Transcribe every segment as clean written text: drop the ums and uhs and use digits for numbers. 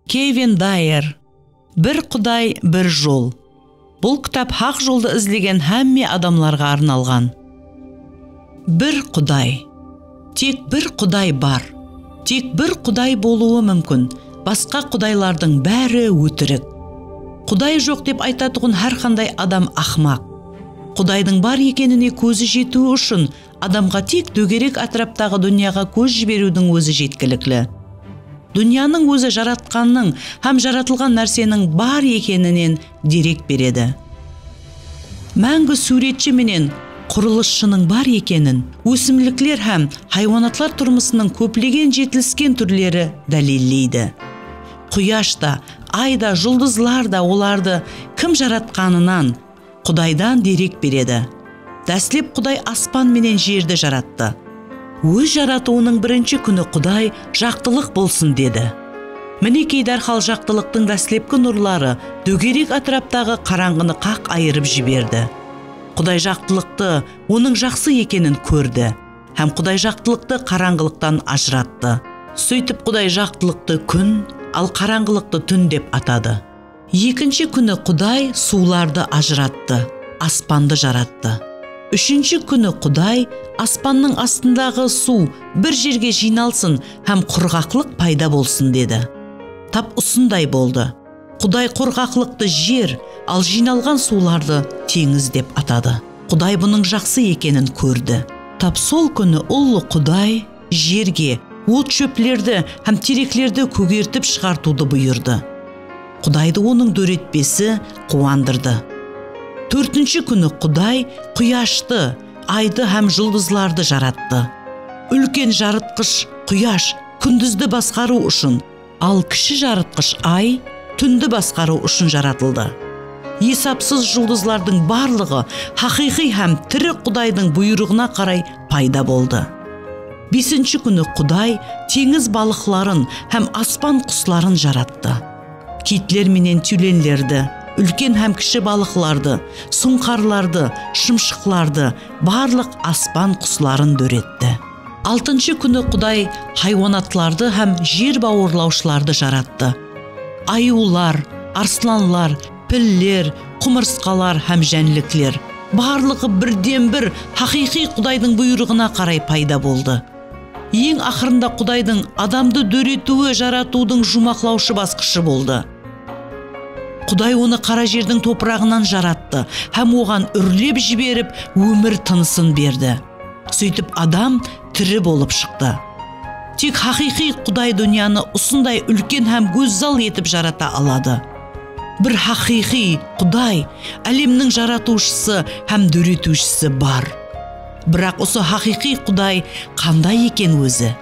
Кевин Дайер. Бір Құдай, бір жол. Бұл кітап хақ жолды іздеген һәмме адамларға арналған. Бір Құдай. Тек бір Құдай бар. Тек бір Құдай болуы мүмкін. Басқа құдайлардың бәрі өтірік. Құдай жоқ деп айтатұғын әрқандай адам ақмақ. Құдайдың бар екеніне көзі жетуі үшін адамға тек дөңгелек атраптағы дүнияға көз жіберудің өзі жеткілікті. Дүнияның өзі жаратқанның һәм жаратылған нәрсенің бар екенінен дерек береді. Мәңгі суретші менен құрылысшының бар екенін, өсімліктер һәм хайуанатлар тұрмысының көплеген жетіліскен түрлері дәлелдейді. Құяш та, ай да, жұлдызлар да оларды кім жаратқанынан Құдайдан дерек береді. Дәслеп Құдай аспан менен жерді жаратты. Өз жаратуының бірінші күні Құдай жақтылық болсын деді. Мінекей дәрхал жақтылықтың дәслепкі нұрлары дөңгелек атраптағы қараңғыны қақ айырып жіберді. Құдай жақтылықты оның жақсы екенін көрді, һәм Құдай жақтылықты қараңғылықтан ажыратты. Сөйтіп Құдай жақтылықты күн, ал қараңғылықты түн деп атады. Екінші күні Құдай суларды ажыратты, аспанды жаратты. Үшінші күні Құдай аспанның астындағы су бір жерге жиналсын һәм құрғақлық пайда болсын деді. Тап осындай болды. Құдай құрғақлықты жер, ал жиналған суларды теңіз деп атады. Құдай бұның жақсы екенін көрді. Тап сол күні ұлы Құдай жерге от шөплерді һәм тереклерді көгертіп шығартуды бұйырды. Құдайды оның дөретпесі қуандырды. Төртінші күні Құдай құяшты, айды һәм жұлдызларды жаратты. Үлкен жарытқыш құяш күндізді басқару үшін, ал кіші жарытқыш ай түнді басқару үшін жаратылды. Есапсыз жұлдызлардың барлығы хақиқи һәм тірі Құдайдың бұйрығына қарай пайда болды. Бесінші күні Құдай теңіз балықларын һәм аспан құсларын жаратты. Китлер менен тюленлерді, үлкен һәм кіші балықларды, сұңқарларды, шымшықларды, барлық аспан құсларын дөретті. Алтыншы күні Құдай хайуанатларды һәм жер бауырлаушыларды жаратты. Аюлар, арсланлар, піллер, құмырсқалар һәм жәнліклер, барлығы бірден бір хақиқи Құдайдың бұйрығына қарай пайда болды. Ең ақырында Құдайдың адамды дөретуі жаратудың жұмақлаушы басқышы болды. Құдай оны қара жердің топырағынан жаратты, һәм оған үрлеп жіберіп, өмір тынысын берді. Сөйтіп адам тірі болып шықты. Тек хақиқи Құдай дүнияны осындай үлкен һәм көззал етіп жарата алады. Бір хақиқи Құдай, әлемнің жаратушысы һәм дөретушісі бар. Бірақ осы хақиқи Құдай қандай екен өзі?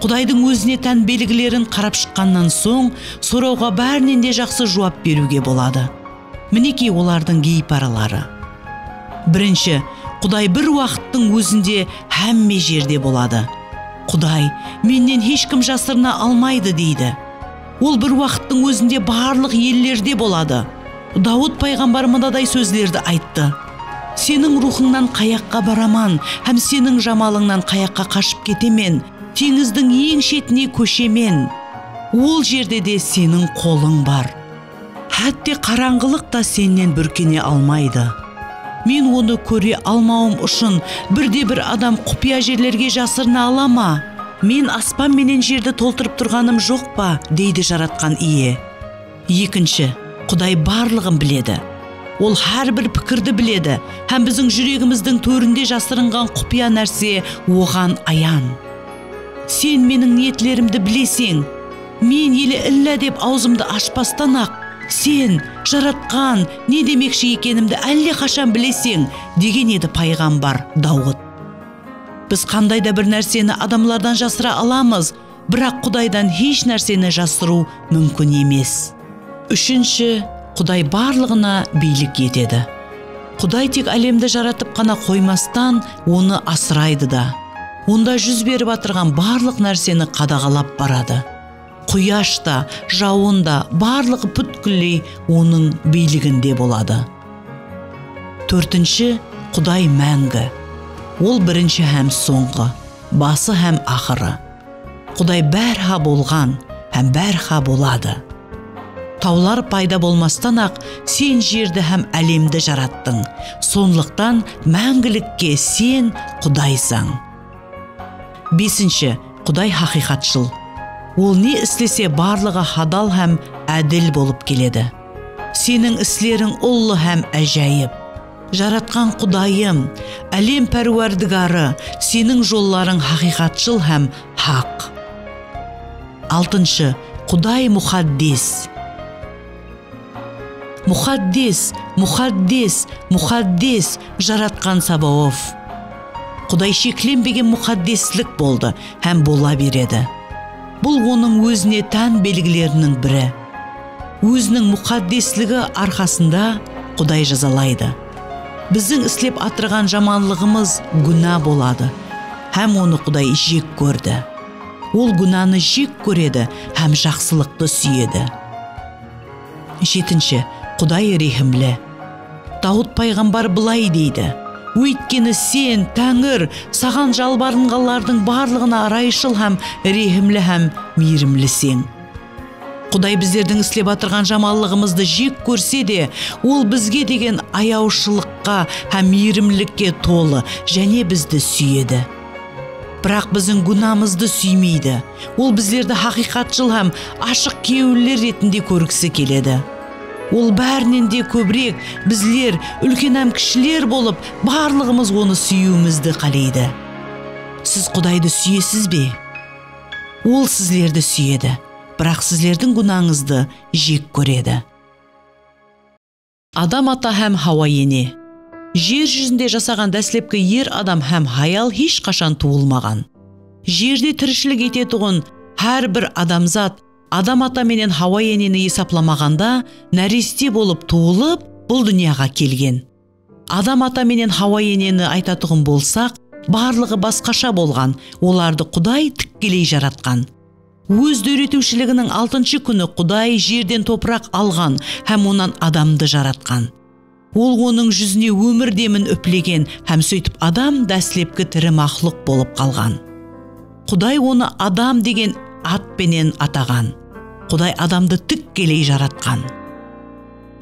Құдайдың өзіне тән белгілерін қарап шыққаннан соң, сұрауға бәрінен де жақсы жауап беруге болады. Мінекей олардың кейпаралары. Бірінші, Құдай бір уақыттың өзінде һәмме жерде болады. Құдай менен ешкім жасырына алмайды дейді. Ол бір уақыттың өзінде барлық еллерде болады. Дауд пайғамбар мынадай сөздерді айтты. Сенің рухыңнан қаяққа бараман, һәм сенің жамалыңнан қаяққа қашып кетемен, теңіздің ең шетіне көшемен. Ол жерде де сенің қолың бар. Хәтте қараңғылық та сенен бүркене алмайды. Мен оны көре алмауым үшін бірде-бір адам құпия жерлерге жасырына ала ма? Мен аспан менен жерді толтырып тұрғаным жоқ па, дейді жаратқан ие. Екінші, Құдай барлығын біледі. Ол әрбір пікірді біледі, һәм біздің жүрегіміздің төрінде жасырынған құпия нәрсе оған аян. Сен менің ниетлерімді білесің. Мен елі іллә деп аузымды ашпастан ақ, сен жаратқан не демекші екенімді әлде қашан білесің, деген еді пайғамбар Дауд. Біз қандай да бір нәрсені адамлардан жасыра аламыз, бірақ Құдайдан еш нәрсені жасыру мүмкін емес. Үшінші, Құдай барлығына билік етеді. Құдай тек әлемді жаратып қана қоймастан, оны асырайды да. Онда жүз беріп атырған барлық нәрсені қадағалап барады. Құяш та, жауын да, барлығы бүткілдей оның билігінде болады. Төртінші, Құдай мәңгі. Ол бірінші һәм соңғы, басы һәм ақыры. Құдай бәрha болған, һәм бәрха болады. Таулар пайда болмастан ақ сен жерді һәм әлемді жараттың. Сонлықтан мәңгілікке сен Құдайсың. 5. Құдай хақиқатшыл. Ол не істесе барлығы хадал һәм әділ болып келеді. Сенің іслерің ұлы һәм әжайып. Жаратқан Құдайым, әлем пәруәрдігары, сенің жолларың хақиқатшыл һәм хақ. 6. Құдай мұқаддес. Мұқаддес, мұқаддес, мұқаддес, жаратқан Сабаоф. Құдай шекленбеген мұқаддеслік болды һәм бола береді. Бұл оның өзіне тән белгілерінің бірі. Өзінің мұқаддеслігі арқасында Құдай жазалайды. Біздің істеп атырған жаманлығымыз күнә болады, һәм оны Құдай жек көрді. Ол күнәні жек көреді һәм жақсылықты сүйеді. 7. Құдай рехімлі. Дауд пайғамбар былай дейді: Өйткені сен, Тәңір, саған жалбарынғандардың барлығына арайшыл һәм рехімлі һәм мейірімлісің. Құдай біздердің істеп атырған жаманлығымызды жек көрсе де, ол бізге деген аяушылыққа һәм мейірімлікке толы және бізді сүйеді. Бірақ біздің күнәмізді сүймейді. Ол біздерді хақиқатшыл һәм ашық күйеулер ретінде көргісі келеді. Ол бәрінен де көбірек біздер үлкен һәм кішілер болып, барлығымыз оны сүюімізді қалайды. Сіз Құдайды сүйесіз бе? Ол сіздерді сүйеді, бірақ сіздердің күнәңізді жек көреді. Адам ата һәм Хауа ене. Жер жүзінде жасаған дәслепкі ер адам һәм хаял еш қашан туылмаған. Жерде тіршілік ететұғын әрбір адамзат Адам ата менен Хауа енені есапламағанда нәресте болып туылып, бұл дүнияға келген. Адам ата менен Хауа енені айтатұғын болсақ, барлығы басқаша болған, оларды Құдай тіккелей жаратқан. Өз дөретушілігінің 6-шы күні Құдай жерден топырақ алған һәм онан адамды жаратқан. Ол оның жүзіне өмір демін үплеген һәм сөйтіп адам дәслепкі тірі мақлұқ болып қалған. Құдай оны адам деген атпенен атаған. Құдай адамды тіккелей жаратқан.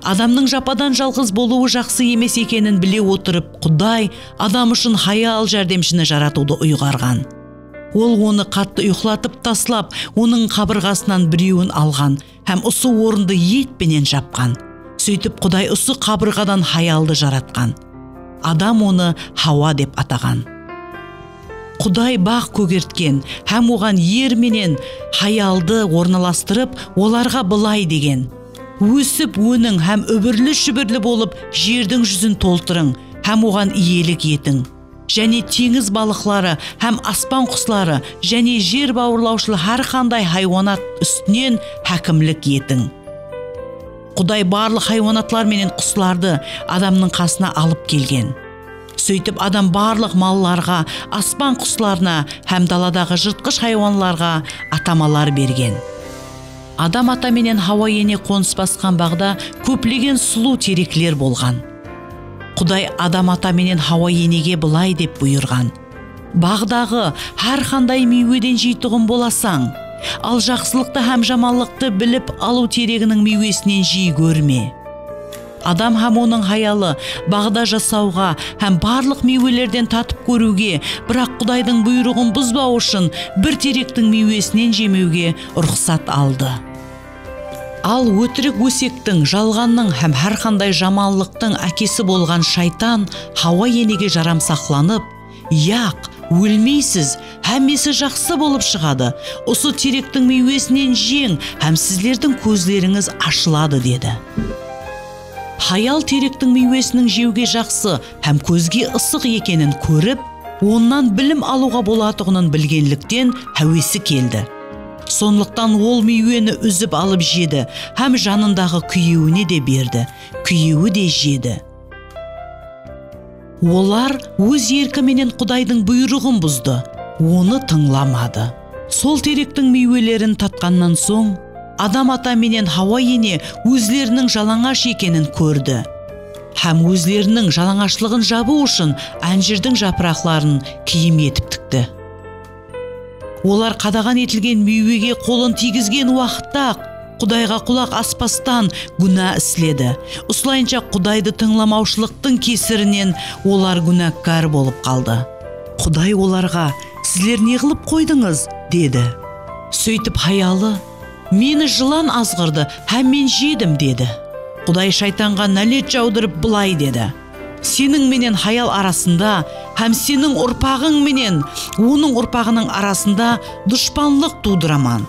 Адамның жападан жалғыз болуы жақсы емес екенін біле отырып, Құдай адам үшін хаял жәрдемшіні жаратуды ұйғарған. Ол оны қатты ұйқылатып таслап, оның қабырғасынан біреуін алған һәм ұсы орынды етпенен жапқан. Сөйтіп Құдай ұсы қабырғадан хаялды жаратқан. Адам оны Хауа деп атаған. Құдай бақ көгерткен һәм оған ер менен хаялды орналастырып, оларға былай деген: Өсіп өнің һәм үбірлі-шүбірлі болып, жердің жүзін толтырың һәм оған иелік етің. Және теңіз балықлары һәм аспан құслары және жер бауырлаушылы әрқандай хайуанат үстінен хәкімлік етің. Құдай барлық хайуанатлар менен құсларды адамның қасына алып келген. Сөйтіп адам барлық малларға, аспан құсларына һәм даладағы жыртқыш хайуанларға атамалар берген. Адам ата менен Хауа ене қоныс басқан бағда көплеген сұлу тереклер болған. Құдай Адам ата менен Хауа енеге былай деп бұйырған: Бағдағы әрқандай мейведен жейтұғын боласаң, ал жақсылықты һәм жаманлықты біліп алу терегінің мейвесінен жей көрме. Адам һәм оның хаялы бағда жасауға һәм барлық мейвелерден татып көруге, бірақ Құдайдың бұйрығын бұзбау үшін бір теректің мейвесінен жемеуге рұқсат алды. Ал өтірік өсектің, жалғанның һәм әрқандай жаманлықтың әкесі болған шайтан Хауа енеге жарамсақланып: Яқ, өлмейсіз, һәммесі жақсы болып шығады. Осы теректің мейвесінен жең, һәм сіздердің көздеріңіз ашылады деді. Хаял теректің мейвесінің жеуге жақсы һәм көзге ысық екенін көріп, оннан білім алуға болатығының білгенліктен әуесі келді. Сонлықтан ол мейвені үзіп алып жеді һәм жанындағы күйеуіне де берді. Күйеуі де жеді. Олар өз еркіменен Құдайдың бұйрығын бұзды, оны тыңламады. Сол теректің мейвелерін татқаннан соң, Адам ата менен Хауа ене өзлерінің жалаңаш екенін көрді. Һәм өзлерінің жалаңашлығын жабу үшін әнжірдің жапырақларын киім етіп тікті. Олар қадаған етілген мүйвеге қолын тигізген уақытта Құдайға құлақ аспастан күнә іследі. Осылайынша Құдайды тыңламаушылықтың кесірінен олар күнәккар болып қалды. Құдай оларға: «Сіздер не қылып қойдыңыз?» деді. Сөйтіп хаялы: «Мені жылан азғырды, һәм мен жедім» деді. Құдай шайтанға нәлет жаудырып былай деді: «Сенің менен хаял арасында, һәм сенің ұрпағың менен оның ұрпағының арасында дұшпанлық тудыраман.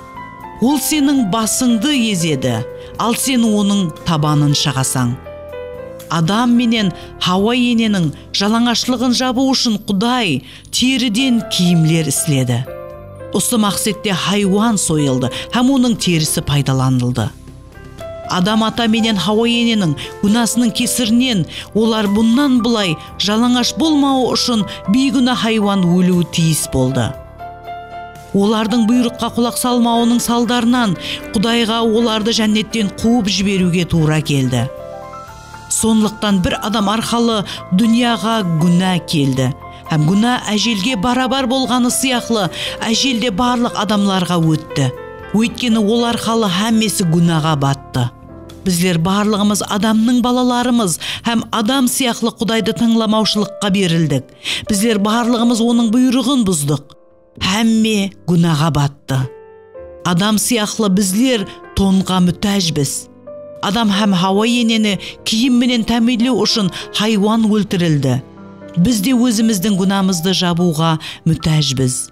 Ол сенің басыңды езеді, ал сен оның табанын шағасаң». Адам менен Хауа ененің жалаңашлығын жабу үшін Құдай теріден киімлер іследі. Осы мақсатта хайуан сойылды, һәм оның терісі пайдаланылды. Адам ата менен Хауа ененің күнәсінің кесірінен олар бұннан былай жалаңаш болмауы үшін бейгүнә хайуан өлуі тиіс болды. Олардың бұйрыққа құлақ салмауының салдарынан Құдайға оларды жәннеттен қуып жіберуге тура келді. Сонлықтан бір адам арқылы дүнияға күнә келді. Һәм күнә әжелге барабар болғаны сияқлы әжелде барлық адамларға өтті. Өйткені ол арқылы һәммесі күнәға батты. Біздер барлығымыз адамның балаларымыз, һәм адам сияқлы Құдайды тыңламаушылыққа берілдік. Біздер барлығымыз оның бұйрығын бұздық. Һәмме күнәға батты. Адам сияқлы біздер тонға мүтәжбіз. Адам һәм Хауа енені киім менен тәмінлеу үшін хайуан өлтірілді. Біз де өзіміздің күнәмізді жабуға мүтәжбіз.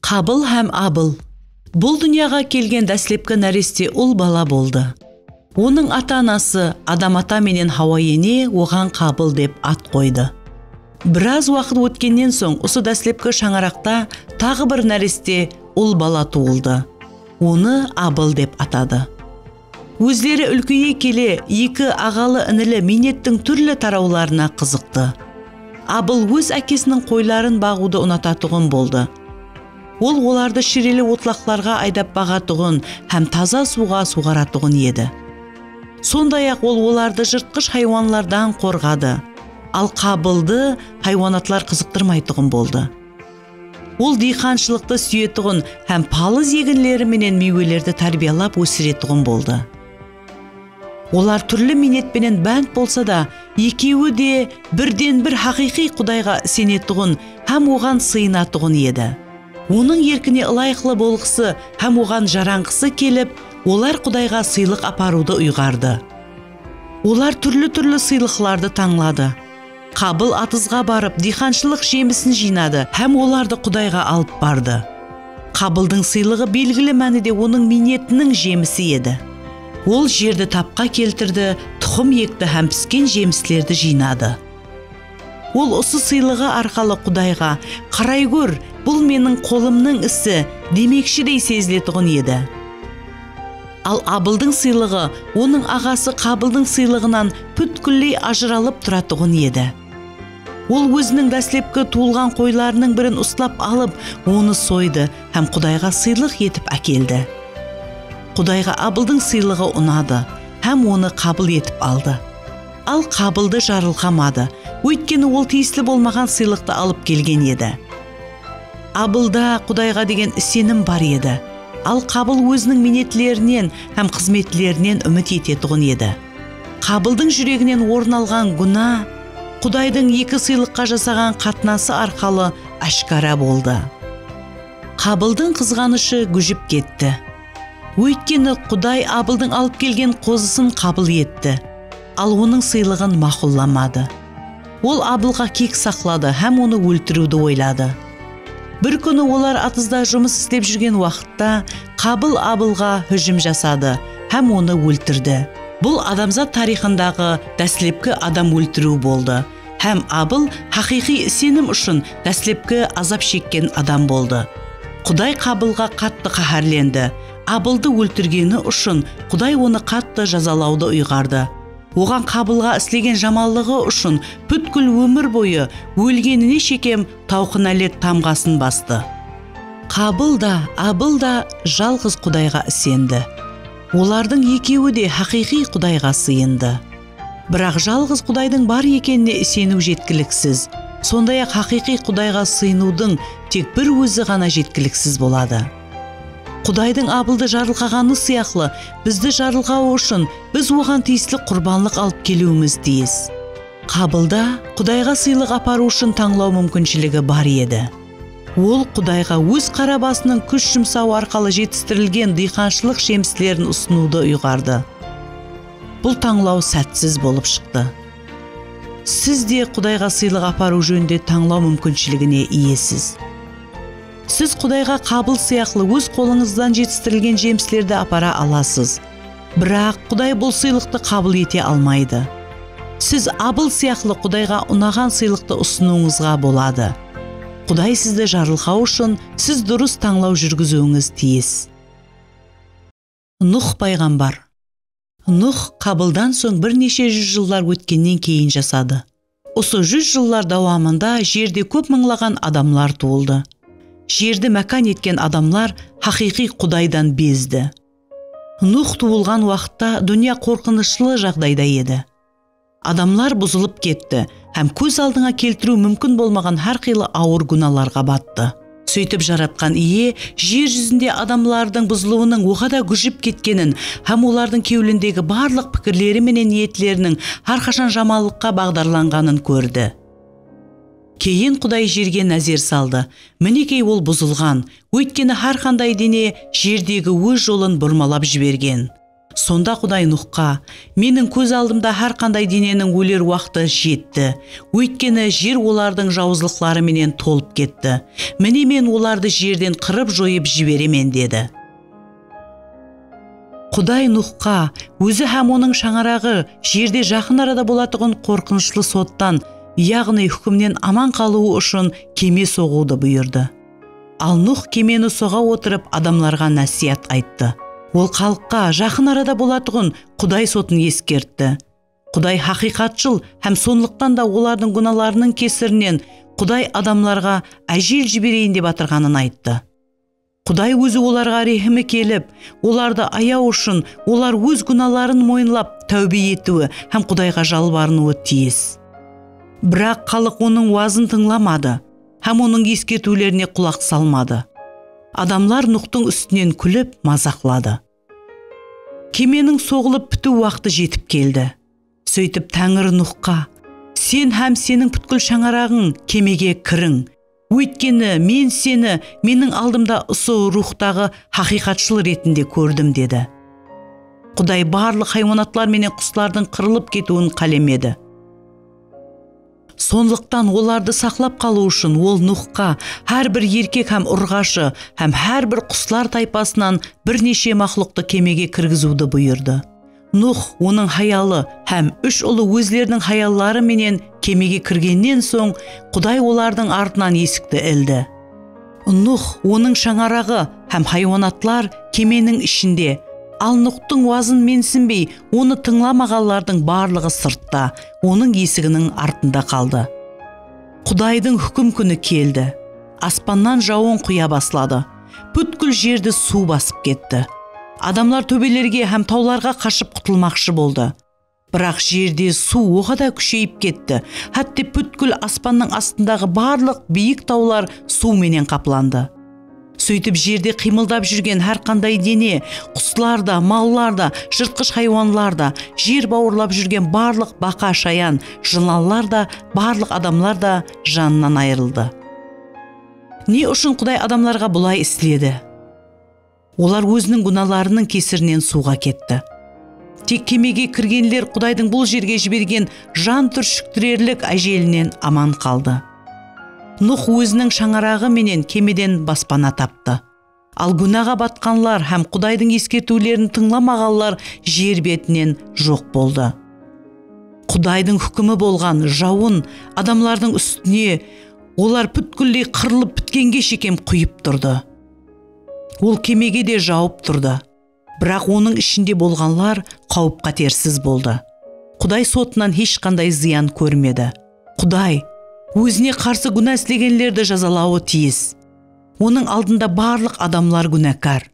Қабыл һәм Абыл. Бұл дүнияға келген дәслепкі нәресте ұл бала болды. Оның ата-анасы Адам ата менен Хауа ене оған Қабыл деп ат қойды. Біраз уақыт өткеннен соң осы дәслепкі шаңырақта тағы бір нәресте ұл бала туылды. Оны Абыл деп атады. Өздері үлкейе келе екі ағалы інілі минеттің түрлі тарауларына қызықты. Абыл өз әкесінің қойларын бағуды ұнататұғын болды. Ол оларды ширелі отлақларға айдап бағатұғын һәм таза суға суғаратұғын еді. Сондай-ақ ол оларды жыртқыш хайуанлардан қорғады. Ал Қабылды хайуанатлар қызықтырмайтұғын болды. Ол диқаншылықты сүйетұғын һәм палыз егінлері менен мейвелерді тәрбиялап өсіретұғын болды. Олар түрлі минетпенен бәнд болса да, екеуі де бірден бір хақиқи Құдайға сенетұғын һәм оған сыйынатұғын еді. Оның еркіне ылайықлы болғысы һәм оған жаранғысы келіп, олар Құдайға сыйлық апаруды ұйғарды. Олар түрлі сыйлықларды таңлады. Қабыл атызға барып, диқаншылық жемісін жинады һәм оларды Құдайға алып барды. Қабылдың сыйлығы белгілі мәніде оның минетінің жемісі еді. Ол жерді тапқа келтірді, тұқым екті һәм піскен жеміслерді жинады. Ол осы сыйлығы арқалы Құдайға: «Қарай көр, бұл менің қолымның ісі» демекшідей сезілетұғын еді. Ал Абылдың сыйлығы оның ағасы Қабылдың сыйлығынан бүткілдей ажыралып тұратұғын еді. Ол өзінің дәслепкі туылған қойларының бірін ұстап алып, оны сойды һәм Құдайға сыйлық етіп әкелді. Құдайға Абылдың сыйлығы ұнады һәм оны қабыл етіп алды. Ал Қабылды жарылқамады, өйткені ол тиісті болмаған сыйлықты алып келген еді. Абылда Құдайға деген сенім бар еді. Ал Қабыл өзінің минетлерінен һәм қызметлерінен үміт ететұғын еді. Қабылдың жүрегінен орын алған күнә Құдайдың екі сыйлыққа жасаған қатынасы арқалы ашкара болды. Қабылдың қызғанышы күжіп кетті. Өйткені Құдай Абылдың алып келген қозысын қабыл етті, ал оның сыйлығын мақұлламады. Ол Абылға кек сақлады һәм оны өлтіруді ойлады. Бір күні олар атызда жұмыс істеп жүрген уақытта Қабыл Абылға хүжім жасады һәм оны өлтірді. Бұл адамзат тарихындағы дәслепкі адам өлтіру болды. Һәм Абыл хақиқи сенім үшін дәслепкі азап шеккен адам болды. Құдай Қабылға қатты қаһарленді. Абылды өлтіргені үшін Құдай оны қатты жазалауды ұйғарды. Оған Қабылға істеген жамаллығы үшін бүткіл өмір бойы өлгеніне шекем тауқынәлет тамғасын басты. Қабыл да, Абыл да жалғыз Құдайға сенді. Олардың екеуі де хақиқи Құдайға сыйынды. Бірақ жалғыз Құдайдың бар екеніне сену жеткіліксіз. Сондай-ақ хақиқи Құдайға сыйынудың тек бір өзі ғана жеткіліксіз болады. Құдайдың абылды жарылқағаны сияқлы, бізді жарылқау үшін біз оған тиісті құрбанлық алып келуіміз тиіс. Қабылда Құдайға сыйлық апару үшін таңлау мүмкіншілігі бар еді. Ол Құдайға өз қара басының күш жұмсау арқылы жетістірілген диқаншылық жемістерін ұсынуды ұйғарды. Бұл таңлау сәтсіз болып шықты. Сіз де Құдайға сыйлық апару жөнінде таңлау мүмкіншілігіне иесіз. Сіз Құдайға қабыл сияқлы өз қолыңыздан жетістірілген жемістерді апара аласыз. Бірақ Құдай бұл сыйлықты қабыл ете алмайды. Сіз абыл сияқлы Құдайға ұнаған сыйлықты ұсынуыңызға болады. Құдай сізді жарылқау үшін сіз дұрыс таңлау жүргізуіңіз тиіс. Нұх пайғамбар. Нұх қабылдан соң бірнеше жүз жылдар өткеннен кейін жасады. Осы 100 жылдар давамында жерде көп мыңлаған адамлар туылды. Жерді мәкан еткен адамлар хақиқи Құдайдан безді. Нұх туылған уақытта дүния қорқынышлы жағдайда еді. Адамлар бұзылып кетті, һәм көз алдыңа келтіру мүмкін болмаған әрқилы ауыр гүналарға батты. Сөйтіп жаратқан ие жер жүзінде адамлардың бұзылуының оғада күжіп кеткенін, һәм олардың кеуліндегі барлық пікірлері менен ниетлерінің әрқашан жамалыққа бағдарланғанын көрді. Кейін Құдай жерге нәзер салды. Мінекей ол бұзылған, өйткені әрқандай дене жердегі өз жолын бұрмалап жіберген. Сонда Құдай Нұхқа: менің көз алдымда әрқандай дененің өлер уақыты жетті, өйткені жер олардың жауыздықтары менен толып кетті. Міне мен оларды жерден қырып жойып жіберемен деді. Құдай Нұхқа өзі һәм оның шаңырағы жерде жақын арада болатұғын қорқынышлы соттан, яғни үкімнен аман қалуы үшін кеме соғуды бұйырды. Ал Нұх кемені соға отырып адамларға насият айтты. Ол халыққа жақын арада болатұғын Құдай сотын ескертті. Құдай хақиқатшыл һәм сонлықтан да олардың гүналарының кесірінен Құдай адамларға әжел жіберейін деп атырғанын айтты. Құдай өзі оларға рехімі келіп, оларды аяу үшін олар өз гүналарын мойынлап тәубе етуі һәм Құдайға жалбарынуы тиіс. Бірақ халық оның уазын тыңламады, һәм оның ескертулеріне құлақ салмады. Адамлар Нұхтың үстінен күліп мазақлады. Кеменің соғылып біту уақыты жетіп келді. Сөйтіп Тәңір Нұхқа: сен һәм сенің бүткіл шаңырағың кемеге кірің. Өйткені мен сені менің алдымда ысы рухтағы хақиқатшыл ретінде көрдім деді. Құдай барлық хайуанатлар менен құстардың қырылып кетуін қалемеді. Сонлықтан оларды сақлап қалу үшін ол Нұхқа әрбір еркек һәм ұрғашы һәм әрбір құслар тайпасынан бірнеше мақлұқты кемеге кіргізуді бұйырды. Нұх, оның хаялы һәм 3 ұлы өзлерінің хаяллары менен кемеге кіргеннен соң Құдай олардың артынан есікті ілді. Нұх, оның шаңырағы һәм хайуанатлар кеменің ішінде. Ал Нұхтың уазын менсінбей, оны тыңламағалардың барлығы сыртта, оның есігінің артында қалды. Құдайдың хүкім күні келді. Аспаннан жауын құя баслады. Бүткіл жерді су басып кетті. Адамлар төбелерге һәм тауларға қашып құтылмақшы болды. Бірақ жерде су оғада күшейіп кетті. Хәтті бүткіл аспанның астындағы барлық биік таулар су менен қапланды. Сөйтіп жерде қимылдап жүрген әрқандай дене, құслар да, маллар да, жыртқыш хайуанлар да, жер бауырлап жүрген барлық бақа шаян, жыланлар да, барлық адамлар да жанынан айырылды. Не үшін Құдай адамларға бұлай істеді? Олар өзінің гүналарының кесірінен суға кетті. Тек кемеге кіргенлер Құдайдың бұл жерге жіберген жан түршіктірерлік әжелінен аман қалды. Нұх өзінің шаңырағы менен кемеден баспана тапты. Ал гүнаға батқанлар һәм Құдайдың ескертулерін тыңламағанлар жер бетінен жоқ болды. Құдайдың хүкімі болған жауын адамлардың үстіне, олар бүткілдей қырылып біткенге шекем құйып тұрды. Ол кемеге де жауып тұрды. Бірақ оның ішінде болғанлар қауіп қатерсіз болды. Құдай сотынан ешқандай зиян көрмеді. Құдай өзіне қарсы күнә істегендерді жазалауы тиіс. Оның алдында барлық адамлар күнәкар.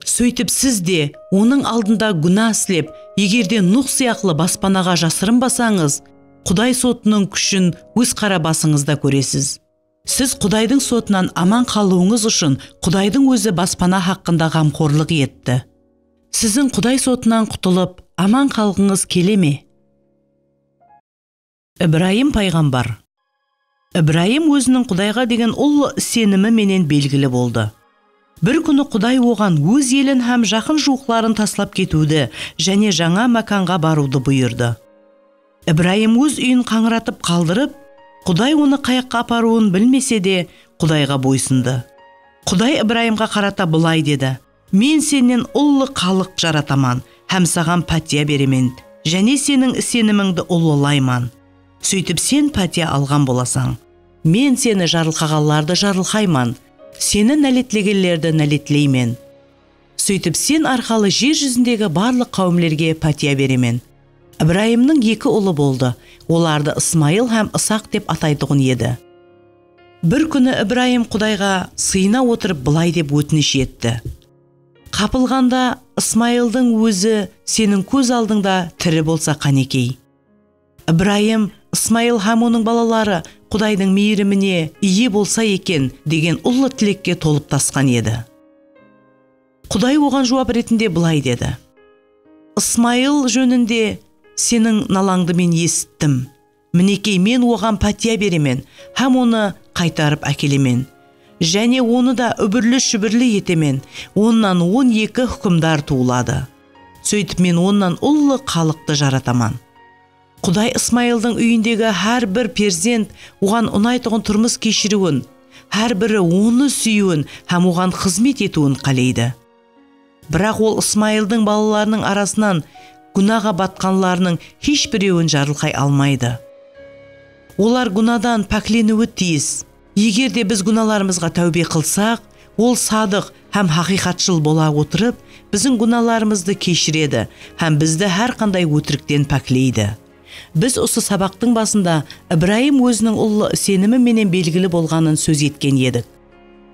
Сөйтіп сіз де оның алдында күнә істеп, егерде Нұх сияқлы баспанаға жасырынбасаңыз, Құдай сотының күшін өз қара басыңызда көресіз. Сіз Құдайдың сотынан аман қалуыңыз үшін Құдайдың өзі баспана хақында қамқорлық етті. Сіздің Құдай сотынан құтылып, аман қалғыңыз келе ме? Ибраим пайғамбар. Ибраим өзінің Құдайға деген ұлы сенімі менен белгілі болды. Бір күні Құдай оған өз елін һәм жақын жуықтарын таслап кетуді және жаңа мәканға баруды бұйырды. Ибраим өз үйін қаңыратып қалдырып, Құдай оны қаяққа апаруын білмесе де, Құдайға бойсынды. Құдай Ибраимға қарата былай деді: «Мен сенен ұлы халық жаратаман, һәм саған пәтия беремен, және сенің сеніміңді ұлылайман. Сөйтіп сен пәтия алған боласаң. Мен сені жарылқағанларды жарылқайман, сені нәлетлегендерді нәлетлеймен. Сөйтіп сен арқалы жер жүзіндегі барлық қауымлерге пәтия беремен». Ибраимның екі ұлы болды. Оларды Исмаил һәм Исақ деп атайтұғын еді. Бір күні Ибраим Құдайға сыйына отырып былай деп өтініш етті: «Қапылғанда Исмаилдың өзі сенің көз алдыңда тірі болса қанекей». Ибраим Исмаил һәм оның балалары Құдайдың мейіріміне ие болса екен деген ұлы тілекке толып тасқан еді. Құдай оған жауап ретінде былай деді: «Исмаил жөнінде сенің налаңды мен есіттім. Мінекей, мен оған пәтия беремен, һәм оны қайтарып әкелемен. Және оны да үбірлі-шүбірлі етемен. Оннан 12 хүкімдар туылады. Сөйтіп мен оннан ұлы халықты жаратаман». Құдай Исмаилдың үйіндегі әр бір перзент оған ұнайтұғын тұрмыс кешіруін, әр бірі оны сүйуін һәм оған қызмет етуін қалайды. Бірақ ол Исмаилдың балаларының арасынан гүнаға батқанларының ешбіреуін жарылқай алмайды. Олар гүнадан пәкленуі тиіс. Егер де біз гүналарымызға тәубе қылсақ, ол садық һәм хақиқатшыл бола отырып, біздің гүналарымызды кешіреді һәм бізді әр қандай өтіріктен пәклейді. Біз осы сабақтың басында Ибраим өзінің ұлы сенімі менен белгілі болғанын сөз еткен едік.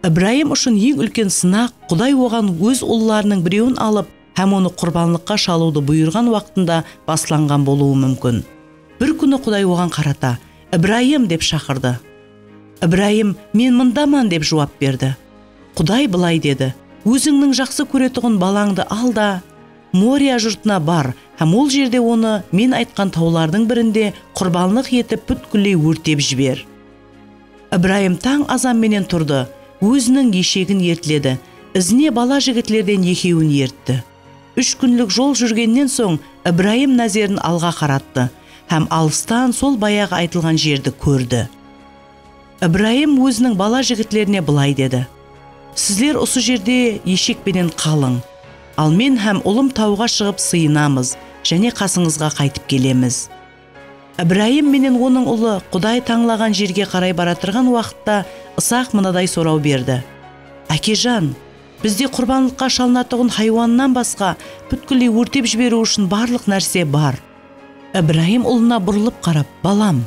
Ибраим үшін ең үлкен сынақ Құдай оған өз ұлларының біреуін алып, һәм оны құрбанлыққа шалуды бұйырған уақытында басланған болуы мүмкін. Бір күні Құдай оған қарата: «Ибраим» деп шақырды. Ибраим: «Мен мұндаман» деп жауап берді. Құдай былай деді: «Өзіңнің жақсы көретұғын балаңды ал да Мория жұртына бар, һәм ол жерде оны мен айтқан таулардың бірінде құрбанлық етіп бүткілей өртеп жібер». Ибраим таң азанменен тұрды, өзінің ешегін ертіледі, ізіне бала жігітлерден екеуін ертті. 3 күнлік жол жүргеннен соң Ибраим назерін алға қаратты, һәм алыстан сол баяғы айтылған жерді көрді. Ибраим өзінің бала жігітлеріне былай деді: «Сіздер осы жерде ешекпенен қалың, ал мен һәм ұлым тауға шығып сыйынамыз және қасыңызға қайтып келеміз». Ибраим менен оның ұлы Құдай таңлаған жерге қарай бара тұрған уақытта Исақ мынадай сұрау берді: «Әкежан, бізде құрбанлыққа шалынатұғын хайуаннан басқа бүткілей өртеп жіберу үшін барлық нәрсе бар». Ибраим ұлына бұрылып қарап: «Балам,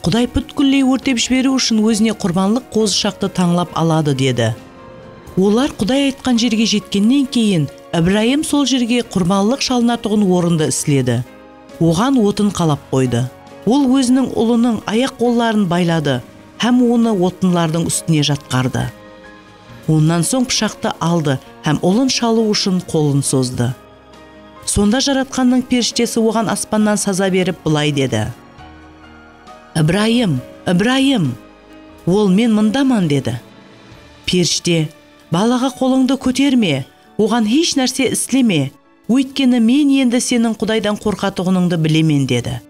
Құдай бүткілей өртеп жіберу үшін өзіне құрбанлық қозышақты таңлап алады» деді. Олар Құдай айтқан жерге жеткеннен кейін Ибраим сол жерге құрбанлық шалынатұғын орынды ісіледі. Оған отын қалап қойды. Ол өзінің ұлының аяқ қолларын байлады һәм оны отынлардың үстіне жатқарды. Онан соң пышақты алды һәм ұлын шалу үшін қолын созды. Сонда жаратқанның періштесі оған аспаннан саза беріп былай деді: «Ибраим, Ибраим!» Ол: «Мен мұндаман» деді. Періште: «Балаға қолыңды көтерме, оған еш нәрсе істеме, өйткені мен енді сенің Құдайдан қорқатұғыныңды білемен» деді.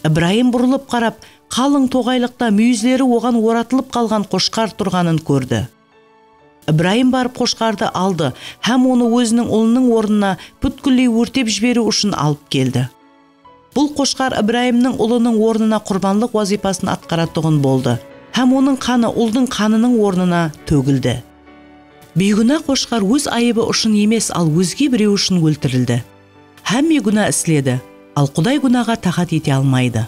Ибраим бұрылып қарап, қалың тоғайлықта мүйізлері оған оратылып қалған қошқар тұрғанын көрді. Ибраим барып қошқарды алды һәм оны өзінің ұлының орнына бүткілей өртеп жіберу үшін алып келді. Бұл қошқар Ибраимның ұлының орнына құрбанлық вазипасын атқаратұғын болды һәм оның қаны ұлдың қанының орнына төгілді. Бейгүнә қошқар өз айыбы үшін емес, ал өзге біреу үшін өлтірілді. Һәмме гүнә істеді, ал Құдай гүнәға тағат ете алмайды.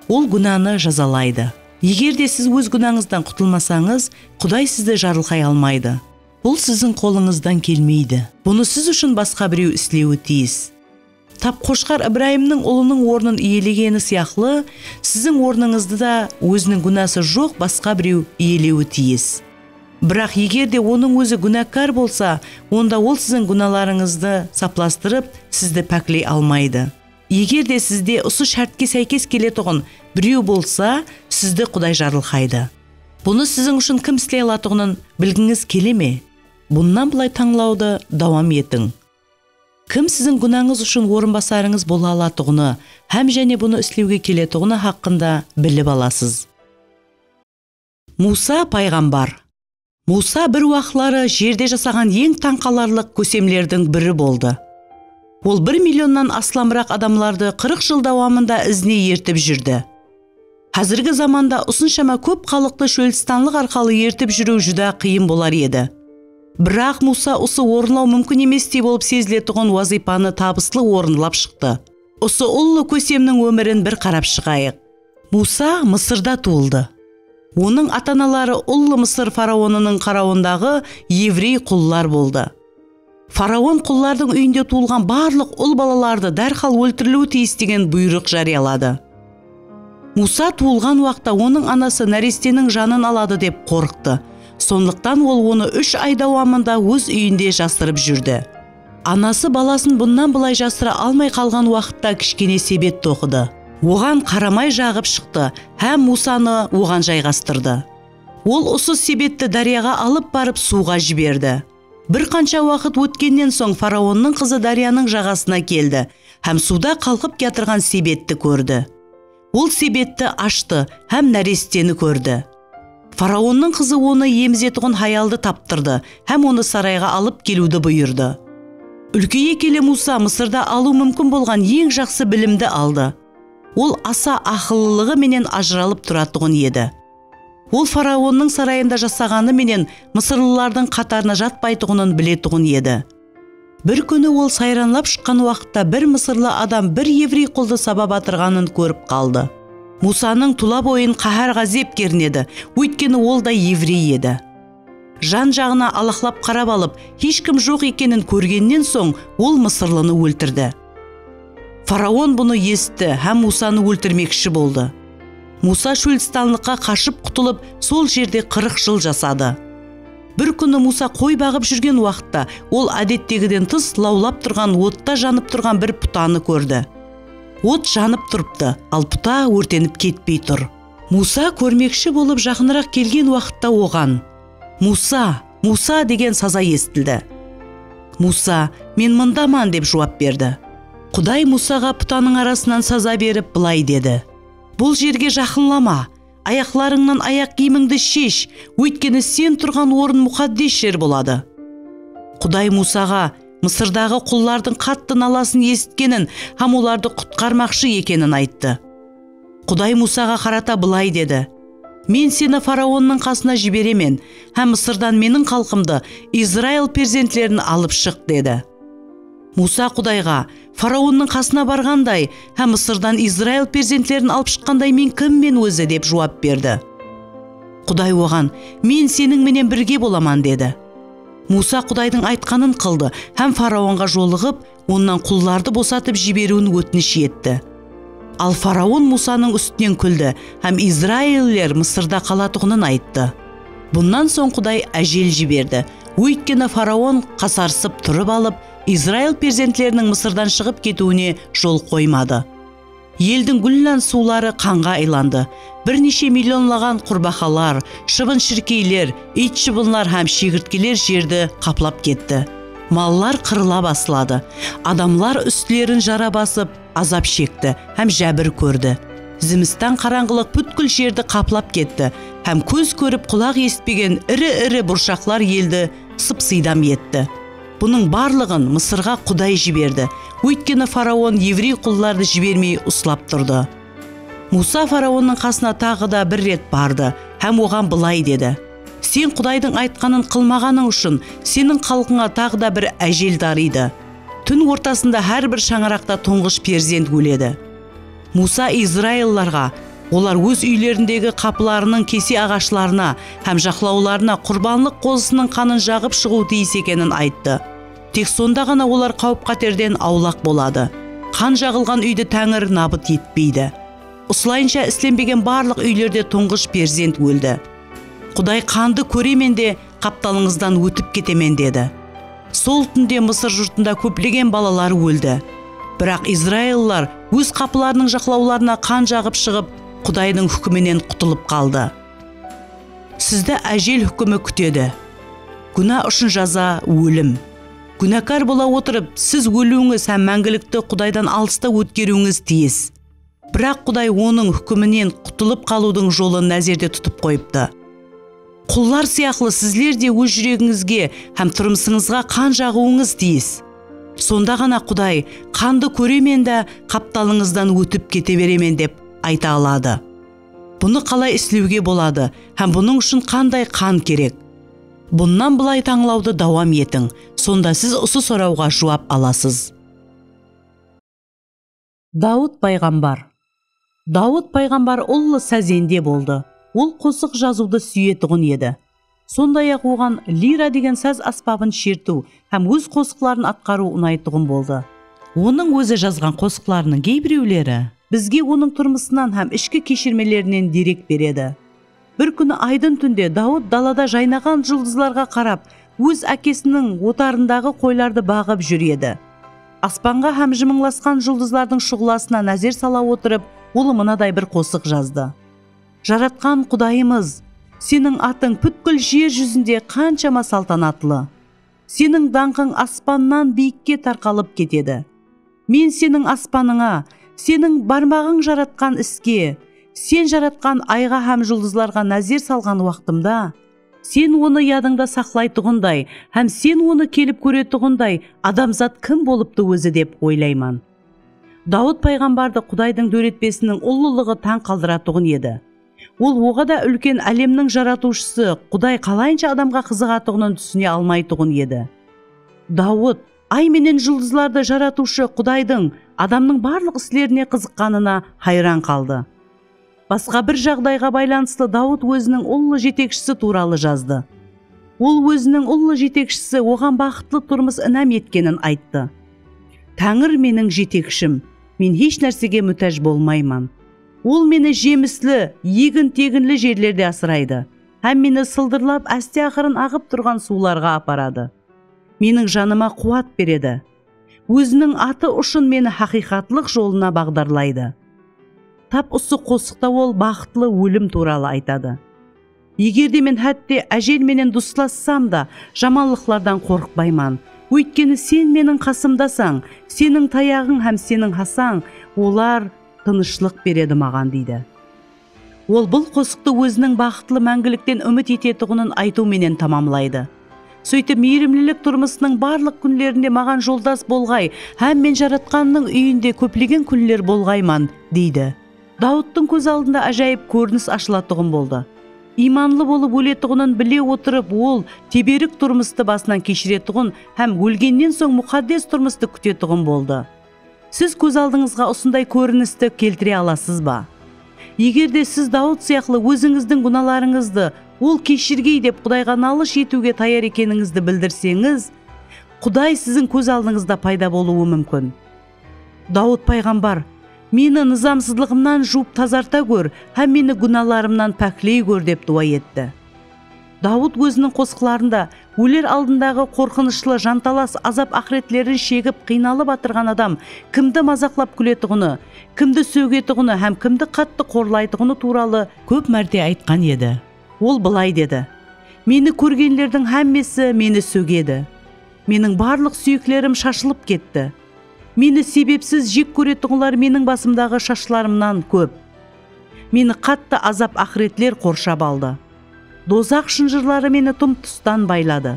Ол гүнәні жазалайды. Егер де сіз өз гүнәңізден құтылмасаңыз, Құдай сізді жарылқай алмайды. Бұл сіздің қолыңыздан келмейді. Бұны сіз үшін басқа біреу істеуі тиіс. тапқошқар Ибраимның ұлының орнын иелегені сияқлы, сіздің орныңызды да өзінің күнәсі жоқ басқа біреу иелеуі тиіс. Бірақ егерде оның өзі күнәкар болса, онда ол сіздің күнәларыңызды сапластырып, сізді пәклей алмайды. Егерде сізде осы шартке сәйкес келетұғын біреу болса, сізді Құдай жарылқайды. Бұны сіздің үшін кім істей алатұғынын білгіңіз келе ме? Бұннан бұлай таңлауды давам етің. Кім сіздің күнәңіз үшін орынбасарыңыз бола алатұғыны, һәм және бұны істеуге келетұғыны хақында біліп аласыз. Муса пайғамбар. Муса бір уақытлары жерде жасаған ең таңқаларлық көсемлердің бірі болды. Ол 1 миллионнан асламырақ адамларды 40 жыл давамында ізіне ертіп жүрді. Қазіргі заманда ұсыншама көп халықты шөлістанлық арқалы ертіп жүру жүда қиын болар еді. Бірақ Муса осы орынлау мүмкін еместей болып сезілетұғын уазипаны табыслы орынлап шықты. Осы ұлы көсемнің өмірін бір қарап шығайық. Муса Мысырда туылды. Оның атаналары ұлы Мысыр фараонының қарауындағы еврей құллар болды. Фараон құллардың үйінде туылған барлық ұл балаларды дәрхал өлтірілуі тиіс деген бұйрық жариялады. Муса туылған уақытта оның анасы нәрестенің жанын алады деп қорықты. Сондықтан ол оны 3 ай давамында өз үйінде жасырып жүрді. Анасы баласын бұннан былай жасыра алмай қалған уақытта кішкене себет тоқыды. Оған қарамай жағып шықты, һәм Мусаны оған жайғастырды. Ол осы себетті дарияға алып барып суға жіберді. Бір қанша уақыт өткеннен соң фараонның қызы дарияның жағасына келді, һәм суда қалқып кетірген себетті көрді. Ол себетті ашты, һәм нәрестені көрді. Фараонның қызы оны емізетұғын хаялды таптырды, һәм оны сарайға алып келуді бұйырды. Үлкейе келе Муса Мысырда алу мүмкін болған ең жақсы білімді алды. Ол аса ақыллылығы менен ажыралып тұратұғын еді. Ол фараонның сарайында жасағаны менен мысырлылардың қатарына жатпайтұғынын білетұғын еді. Бір күні ол сайранлап шыққан уақытта бір мысырлы адам бір еврей құлды саба батырғанын көріп қалды. Мусаның тұла бойын қаһар ғазеп кернеді, өйткені ол да еврей еді. Жан жағына алақлап қарап алып, ешкім жоқ екенін көргеннен соң ол мысырлыны өлтірді. Фараон бұны естті, һәм Мусаны өлтірмекші болды. Муса шөлістанлыққа қашып құтылып, сол жерде 40 жыл жасады. Бір күні Муса қой бағып жүрген уақытта, ол әдеттегіден тыс лаулап тұрған отта жанып тұрған бір пұтаны көрді. От жанып тұрыпты, ал пұта өртеніп кетпей тұр. Муса көрмекші болып жақынырақ келген уақытта оған «Муса, Муса» деген саза естілді. Муса «Мен мұндаман» деп жауап берді. Құдай Мусаға пұтаның арасынан саза беріп былай деді: «Бұл жерге жақынлама, аяқларыңнан аяқ киіміңді шеш, өйткені сен тұрған орын мұқаддес жер болады». Құдай Мусаға Мысырдағы құллардың қатты наласын есіткенін, һәм оларды құтқармақшы екенін айтты. Құдай Мусаға қарата былай деді: «Мен сені фараонның қасына жіберемен, һәм Мысырдан менің халқымды, Израиль перзентлерін алып шық» деді. Муса Құдайға: «Фараонның қасына барғандай, һәм Мысырдан Израиль перзентлерін алып шыққандай мен кіммен өзі?» деп жауап берді. Құдай оған: «Мен сенің менен бірге боламан» деді. Муса Құдайдың айтқанын қылды, һәм фараонға жолығып, оннан құлларды босатып жіберуін өтініш етті. Ал фараон Мусаның үстінен күлді, һәм Израильлер Мысырда қалатұғынын айтты. Бұннан соң Құдай әжел жіберді, өйткені фараон қасарсып тұрып алып, Израиль перзентлерінің Мысырдан шығып кетуіне жол қоймады. Елдің гүллән сулары қанға айланды. Бірнеше миллионлаған құрбақалар, шыбын-шіркейлер, ит-шыбынлар һәм шегірткелер жерді қаплап кетті. Маллар қырыла басылады. Адамлар үстлерін жара басып, азап шекті һәм жәбір көрді. Зімістан қараңғылық бүткіл жерді қаплап кетті, һәм көз көріп құлақ естпеген ірі-ірі бұршақлар елді сып-сидам етті. Бұның барлығын Мысырға Құдай жіберді, өйткені фараон еврей құлларды жібермей ұслап тұрды. Муса фараонның қасына тағы да бір рет барды, һәм оған былай деді: «Сен Құдайдың айтқанын қылмағаның үшін сенің халқыңа тағы да бір әжел дариды. Түн ортасында әрбір шаңырақта тұңғыш перзент өледі». Муса Израильларға: «Олар өз үйлеріндегі қапыларының кесе ағашларына һәм жақлауларына құрбанлық қозысының қанын жағып шығу тиіс екенін айтты. Тек сонда ғана олар қауіп қатерден аулақ болады. қан жағылған үйді Тәңір набыт етпейді. Осылайынша ісленбеген барлық үйлерде тұңғыш перзент өлді. Құдай қанды көремен де қапталыңыздан өтіп кетемен деді. Сол түнде Мысыр жұртында көплеген балалар өлді. Бірақ Израильлар өз қапыларының жақлауларына қан жағып шығып, Құдайдың хүкіменен құтылып қалды. Сізді әжел хүкімі күтеді. Күнә үшін жаза өлім. Күнәкар бола отырып, сіз өлуіңіз һәм мәңгілікті Құдайдан алыста өткеруіңіз тиіс. Бірақ Құдай оның хүкімінен құтылып қалудың жолын нәзерде тұтып қойыпты. Құллар сияқлы сізлер де өз жүрегіңізге һәм тұрмысыңызға қан жағуыңыз тиіс. Сонда ғана Құдай қанды көремен де қапталыңыздан өтіп кете беремен деп айта алады. Бұны қалай істеуге болады һәм бұның үшін қандай қан керек? Бұннан былай таңлауды давам етің, сонда сіз осы сұрауға жауап аласыз. Дауд пайғамбар. Дауд пайғамбар ұлы сәзенде болды. Ол қосық жазуды сүйетұғын еді. Сондай-ақ оған лира деген саз аспабын шерту һәм өз қосықларын атқару ұнайтұғын болды. Оның өзі жазған қосықларының кейбіреулері бізге оның тұрмысынан һәм ішкі кешірмелерінен дерек береді. Бір күні айдың түнде Дауд далада жайнаған жұлдызларға қарап, өз әкесінің отарындағы қойларды бағып жүреді. Аспанға һәм жымыңласқан жұлдызлардың шұғыласына назар сала отырып, ол мынадай бір қосық жазды. Жаратқан Құдайымыз, сенің атың бүткіл жер жүзінде қаншама салтанатлы. Сенің даңқың аспаннан биікке тарқалып кетеді. Мен сенің аспаныңа, сенің бармағың жаратқан іске, сен жаратқан айға һәм жұлдызларға назар салған уақытымда, сен оны ядыңда сақлайтұғындай, һәм сен оны келіп көретұғындай, адамзат кім болыпты өзі деп ойлайман. Дауд пайғамбарды Құдайдың дөретпесінің ұлылығы таң қалдыратұғын еді. Ол оғада үлкен әлемнің жаратушысы Құдай қалайынша адамға қызығатұғынын түсіне алмайтұғын еді. Дауд ай менен жұлдызларды жаратушы Құдайдың адамның барлық істеріне қызыққанына хайран қалды. Басқа бір жағдайға байланысты Дауд өзінің ұлы жетекшісі туралы жазды. Ол өзінің ұлы жетекшісі оған бақытлы тұрмыс інәм еткенін айтты. Тәңір менің жетекшім, мен еш нәрсеге мүтәж болмайман. Ол мені жеміслі, егін-тегінлі жерлерде асырайды, һәм мені сылдырлап әсте ақырын ағып тұрған суларға апарады. Менің жаныма қуат береді. Өзінің аты үшін мені хақиқатлық жолына бағдарлайды. Тап осы қосықта ол бақытлы өлім туралы айтады. Егерде мен хәтте әжел менен дұслассам да, жаманлықлардан қорықпайман. Өйткені сен менің қасымдасаң, сенің таяғың һәм сенің хасаң, олар тынышлық береді маған дейді. Ол бұл қосықты өзінің бақытлы мәңгіліктен үміт ететұғынын айтуменен тамамлайды. Сөйтіп мейірімлілік тұрмысының барлық күнлерінде маған жолдас болғай, һәм мен жаратқанның үйінде көплеген күнлер болғайман дейді. Дауыттың көз алдында ажайып көрініс ашылатұғын болды. Иманлы болып өлетұғынын біле отырып, ол теберік тұрмысты басынан кешіретұғын һәм өлгеннен соң мұқаддес тұрмысты күтетұғын болды. Сіз көз алдыңызға осындай көріністі келтіре аласыз ба? Егерде сіз Дауд сияқлы өзіңіздің гүналарыңызды ол кешіргей деп Құдайға налыш етуге таяр екеніңізді білдірсеңіз, Құдай сіздің көз алдыңызда пайда болуы мүмкін. Дауд пайғамбар, мені нызамсыздығымнан жуып тазарта көр, һәм мені гүналарымнан пәклей көр деп дуа етті. Дауд өзінің қосықларында өлер алдындағы қорқынышлы жанталас азап ақыретлерін шегіп қиналып атырған адам кімді мазақлап күлетұғыны, кімді сөгетұғыны һәм кімді қатты қорлайтұғыны туралы көп мәрте айтқан еді. Ол былай деді: мені көргенлердің һәммесі мені сөгеді. Менің барлық сүйеклерім шашылып кетті. Мені себепсіз жек көретұғылар менің басымдағы шашларымнан көп. Мені қатты азап ақыретлер қоршап алды. Дозақ шынжырлары мені тұм тұстан байлады.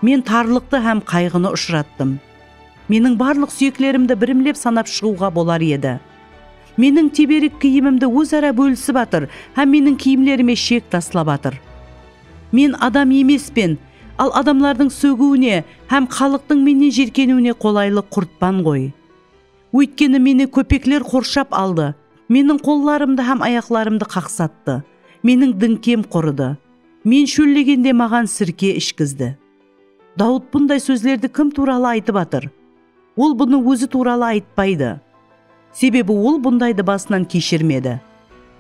Мен тарлықты һәм қайғыны ұшыраттым. Менің барлық сүйеклерімді бірімлеп санап шығуға болар еді. Менің теберік киімімді өзара бөлісіп атыр, һәм менің киімлеріме шек таслап атыр. Мен адам емеспен, ал адамлардың сөгуіне һәм халықтың менен жеркенуіне қолайлы құртпан ғой. Өйткені мені көпеклер қоршап алды. Менің қолларымды һәм аяқларымды қақсатты. Менің діңкем құрыды. Мен шөллегенде маған сірке ішкізді. Дауд бұндай сөзлерді кім туралы айтып атыр? Ол бұны өзі туралы айтпайды. Себебі ол бұндайды басынан кешірмеді.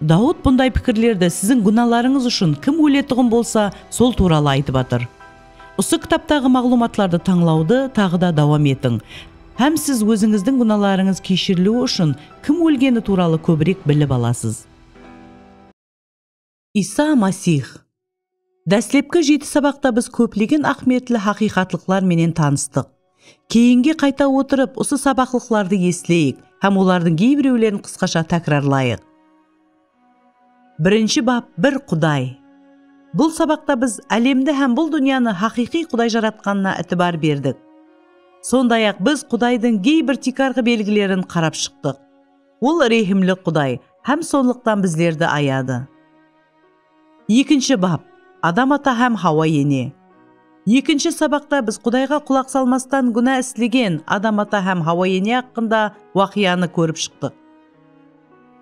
Дауд бұндай пікірлерді сіздің күнәларыңыз үшін кім өлетұғын болса, сол туралы айтып атыр. Осы кітаптағы мағлұматларды таңлауды тағы да давам етің. Һәм сіз өзіңіздің күнәларыңыз кешірілуі үшін кім өлгені туралы көбірек біліп аласыз. Иса Масих. Дәслепкі 7 сабақта біз көплеген ақметлі хақиқатлықлар менен таныстық. Кейінге қайта отырып, осы сабақлықларды еслейік, һәм олардың кейбіреулерін қысқаша тәкрарлайық. Бірінші бап, бір Құдай. Бұл сабақта біз әлемді һәм бұл дүнияны хақиқи Құдай жаратқанына әтібар бердік. Сондай-ақ біз Құдайдың кейбір тикарғы белгілерін қарап шықтық. Ол рехімлі Құдай, һәм сондықтан біздерді аяды. Екінші бап, Адам ата һәм Хауа ене. Екінші сабақта біз Құдайға құлақ салмастан күнә істеген Адам ата һәм Хауа ене хақында уақияны көріп шықтық.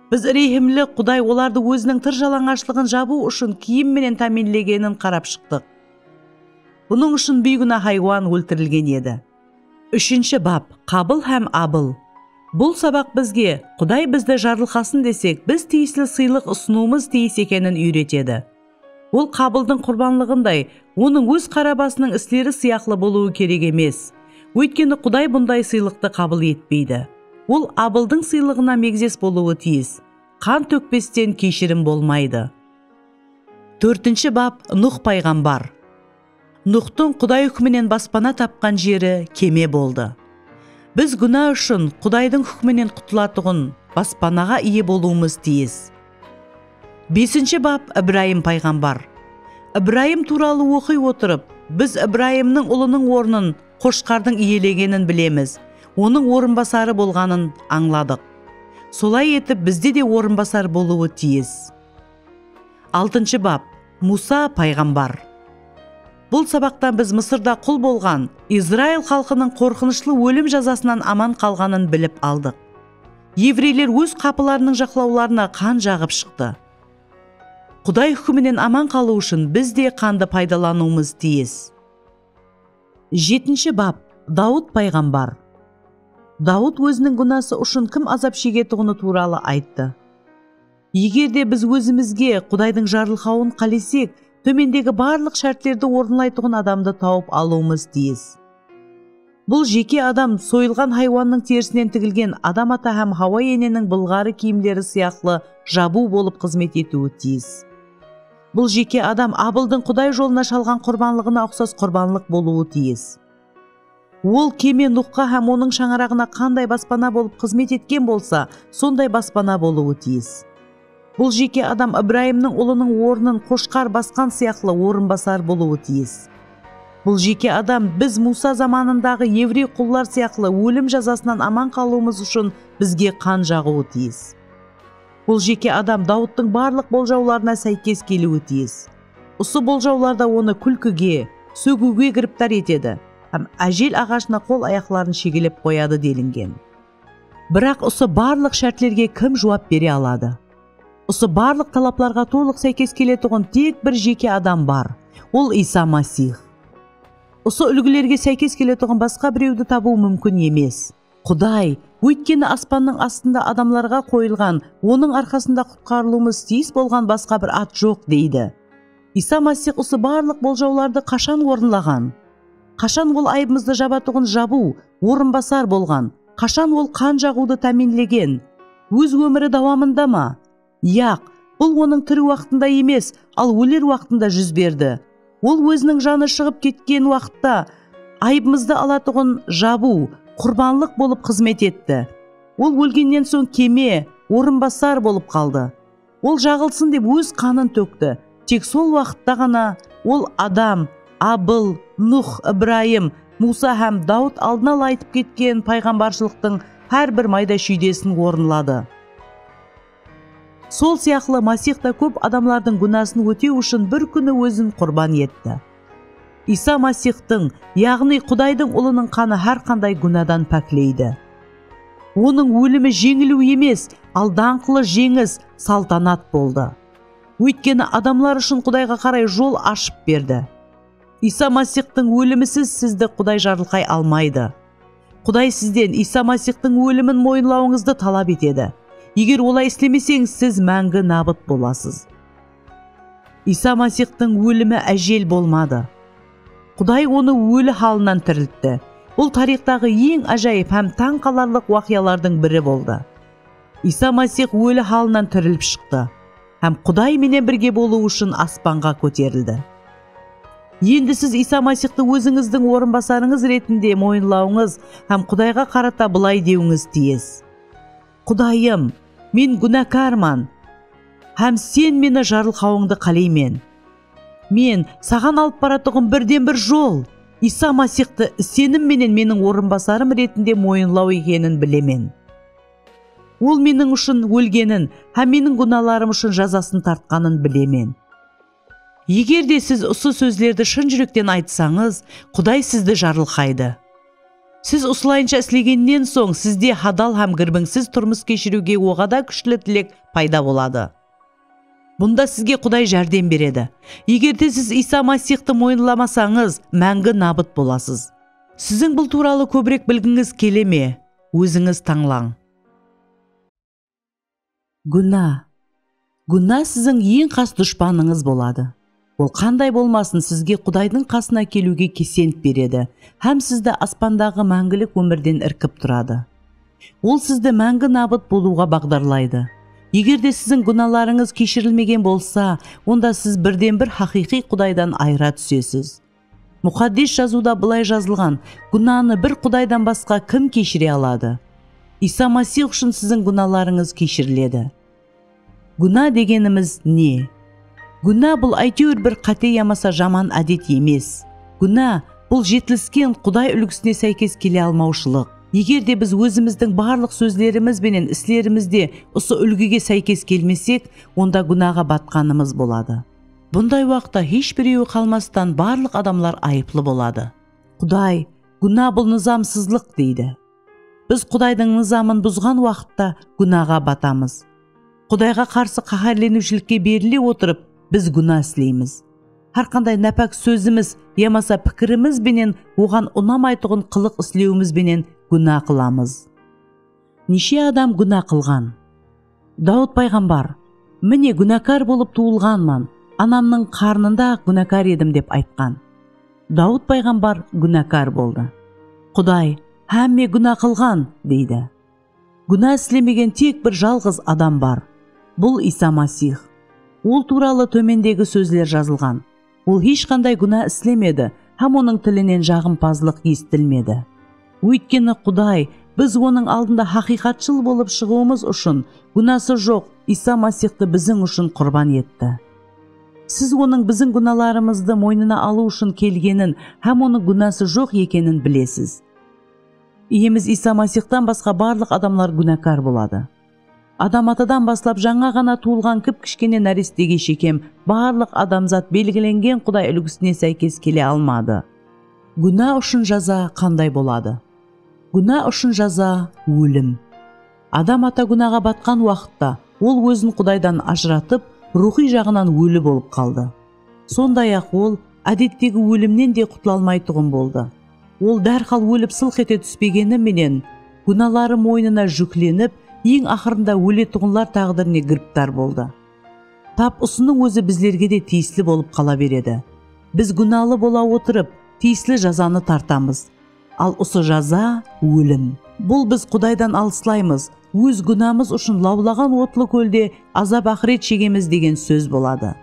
Біз рехімлі Құдай оларды өзінің тыр жалаңашлығын жабу үшін киім менен тәмінлегенін қарап шықтық. Бұның үшін бейгүнә хайуан өлтірілген еді. Үшінші бап, Қабыл һәм Абыл. Бұл сабақ бізге Құдай бізді жарылқасын десек, біз тиісілі сыйлық ұсынуымыз тиіс екенін үйретеді. Ол Қабылдың құрбанлығындай, оның өз қарабасының істері сияқлы болуы керек емес. Өйткені Құдай бұндай сыйлықты қабыл етпейді. Ол Абылдың сыйлығына мегзес болуы тиіс. Қан төкпестен кешірім болмайды. Төртінші бап, Нұх пайғамбар. Нұхтың Құдай үкіменен баспана тапқан жері кеме болды. Біз күнә үшін Құдайдың үкіменен құтылатұғын баспанаға ие болуымыз тиіс. Бесінші бап, Ибраим пайғамбар. Ибраим туралы оқи отырып, біз Ибраимның ұлының орнын қошқардың иелегенін білеміз. Оның орынбасары болғанын аңладық. Солай етіп бізде де орынбасар болуы тиіс. Алтыншы бап, Муса пайғамбар. Бұл сабақтан біз Мысырда құл болған Израиль халқының қорқынышлы өлім жазасынан аман қалғанын біліп алдық. Еврейлер өз қапыларының жақлауларына қан жағып шықты. Құдай үкіменен аман қалу үшін біз де қанды пайдалануымыз тиіс. Жетінші бап, Дауд пайғамбар. Дауд өзінің күнәсі үшін кім азап шегетұғыны туралы айтты. Егерде біз өзімізге Құдайдың жарылқауын қалесек, төмендегі барлық шәртлерді орынлайтұғын адамды тауып алуымыз тиіс. Бұл жеке адам сойылған хайуанның терісінен тігілген Адам ата һәм Хауа ененің былғары киімдері сияқлы жабу болып қызмет етуі тиіс. Бұл жеке адам Абылдың Құдай жолына шалған құрбанлығына ұқсас құрбанлық болуы тиіс. Ол кеме Нұхқа һәм оның шаңырағына қандай баспана болып қызмет еткен болса, сондай баспана болуы тиіс. Бұл жеке адам Ибраимның ұлының орнын қошқар басқан сияқлы орынбасар болуы тиіс. Бұл жеке адам біз Муса заманындағы еврей құллар сияқлы өлім жазасынан аман қалуымыз үшін бізге қан жағуы тиіс. Бұл жеке адам Дауыттың барлық болжауларына сәйкес келуі тиіс. Осы болжауларда оны күлкіге, сөгуге гіріптар етеді, һәм әжел ағашына қол аяқларын шегелеп қояды делінген. Бірақ осы барлық шәртлерге кім жауап бере алады? Осы барлық талапларға толық сәйкес келетұғын тек бір жеке адам бар. Ол Иса Масих. Осы үлгілерге сәйкес келетұғын басқа біреуді табу мүмкін емес. Құдай, өйткені аспанның астында адамларға қойылған, оның арқасында құтқарылуымыз тиіс болған басқа бір ат жоқ дейді. Иса Масих осы барлық болжауларды қашан орынлаған? Қашан ол айыбымызды жабатұғын жабу, орынбасар болған? Қашан ол қан жағуды тәмінлеген? Өз өмірі давамында ма? Яқ, бұл оның тірі уақытында емес, ал өлер уақытында жүз берді. Ол өзінің жаны шығып кеткен уақытта айыбымызды алатұғын жабу, құрбанлық болып қызмет етті. Ол өлгеннен соң кеме, орынбасар болып қалды. Ол жағылсын деп өз қанын төкті. Тек сол уақытта ғана ол Адам, Абыл, Нұх, Ибраим, Муса һәм Дауд алдын ала айтып кеткен пайғамбаршылықтың әрбір майда шүйдесін орынлады. Сол сияқлы Масих та көп адамлардың күнәсін өтеу үшін бір күні өзін құрбан етті. Иса Масихтың, яғни Құдайдың ұлының қаны әр қандай күнәдан пәклейді. Оның өлімі жеңілу емес, ал даңқлы жеңіс, салтанат болды. Өйткені адамлар үшін Құдайға қарай жол ашып берді. Иса Масихтың өлімісіз сізді Құдай жарылқай алмайды. Құдай сізден Иса Масихтың өлімін мойынлауыңызды талап етеді. Егер олай істемесеңіз, сіз мәңгі набыт боласыз. Иса Масихтың өлімі әжел болмады. Құдай оны өлі халынан тірілтті. Бұл тарихтағы ең ажайып һәм таң қаларлық уақиялардың бірі болды. Иса Масих өлі халынан тіріліп шықты, һәм Құдай менен бірге болу үшін аспанға көтерілді. Енді сіз Иса Масихты өзіңіздің орынбасарыңыз ретінде мойынлауыңыз һәм Құдайға қарата былай деуіңіз тиіс. Құдайым, мен күнәкармын, һәм сен мені жарылқауыңды қалеймен. Мен саған алып баратұғым бірден бір жол, Иса Масихты сенім менен менің орынбасарым ретінде мойынлау екенін білемен. Ол менің үшін өлгенін, һәм менің күнәларым үшін жазасын тартқанын білемен. Егер де сіз осы сөздерді шын жүректен айтсаңыз, Құдай сізді жарылқайды. Сіз осылайынша істегеннен соң сізде хадал һәм кірбіңсіз тұрмыс кешіруге оғада күшлі тілек пайда болады. Бұнда сізге Құдай жәрдем береді. Егер де сіз Иса Масихты мойынламасаңыз, мәңгі набыт боласыз. Сіздің бұл туралы көбірек білгіңіз келе ме? Өзіңіз таңлаң. Гүнә сіздің ең қас дұшпаныңыз болады. Ол қандай болмасын, сізге Құдайдың қасына келуге кесент береді, һәм сізді аспандағы мәңгілік өмірден іркіп тұрады. Ол сізді мәңгі набыт болуға бағдарлайды. Егер де сіздің күнәларыңыз кешірілмеген болса, онда сіз бірден бір хақиқи Құдайдан айыра түсесіз. Мұқаддес жазуда былай жазылған: күнәні бір Құдайдан басқа кім кешіре алады? Иса Масих үшін сіздің күнәларыңыз кешіріледі. Күнә дегеніміз не? Күнә бұл әйтеуір бір қате ямаса жаман әдет емес. Күнә бұл жетіліскен Құдай үлгісіне сәйкес келе алмаушылық. Егер де біз өзіміздің барлық сөздеріміз бенен іслерімізде осы үлгіге сәйкес келмесек, онда күнәға батқанымыз болады. Бұндай уақытта ешбіреуі қалмастан барлық адамлар айыплы болады. Құдай, күнә бұл нызамсызлық дейді. Біз Құдайдың нызамын бұзған уақытта күнәға батамыз. Құдайға қарсы қаһарленушілікке беріле отырып, біз күнә істейміз. Әрқандай нәпәк сөзіміз, ямаса пікіріміз бенен оған ұнамайтұғын қылық істеуіміз бенен күнә қыламыз. Неше адам күнә қылған? Дауд пайғамбар: "Міне күнәкар болып туылғанмын, анамның қарнында күнәкар едім" деп айтқан. Дауд пайғамбар күнәкар болды. Құдай: "Һәмме күнә қылған" дейді. Күнә істемеген тек бір жалғыз адам бар. Бұл Иса Масих. Ол туралы төмендегі сөздер жазылған. Ол ешқандай күнә істемеді, һәм оның тілінен жағымпаздық естілмеді. Өйткені Құдай біз оның алдында хақиқатшыл болып шығуымыз үшін күнәсі жоқ Иса Масихты біздің үшін құрбан етті. Сіз оның біздің күнәларымызды мойнына алу үшін келгенін, һәм оның күнәсі жоқ екенін білесіз. Иеміз Иса Масихтан басқа барлық адамлар күнәкар болады. Адам атадан бастап жаңа ғана туылған кіп-кішкене нәрестеге шекем барлық адамзат белгіленген Құдай үлгісіне сәйкес келе алмады. Күнә үшін жаза қандай болады? Күнә үшін жаза өлім. Адам ата күнәға батқан уақытта ол өзін Құдайдан ажыратып, рухи жағынан өлі болып қалды. Сондай-ақ ол әдеттегі өлімнен де құтыла алмайтұғын болды. Ол дәрхал өліп сылқ ете түспегені менен күнәлары мойнына жүкленіп, ең ақырында өлетұғынлар тағдыріне гіріптар болды. Тап осының өзі біздерге де тиісілі болып қала береді. Біз күнәлі бола отырып, тиісілі жазаны тартамыз. Ал осы жаза өлім. Бұл біз Құдайдан алыслаймыз, өз күнәміз үшін лаулаған отлы көлде азап ақырет шегеміз деген сөз болады.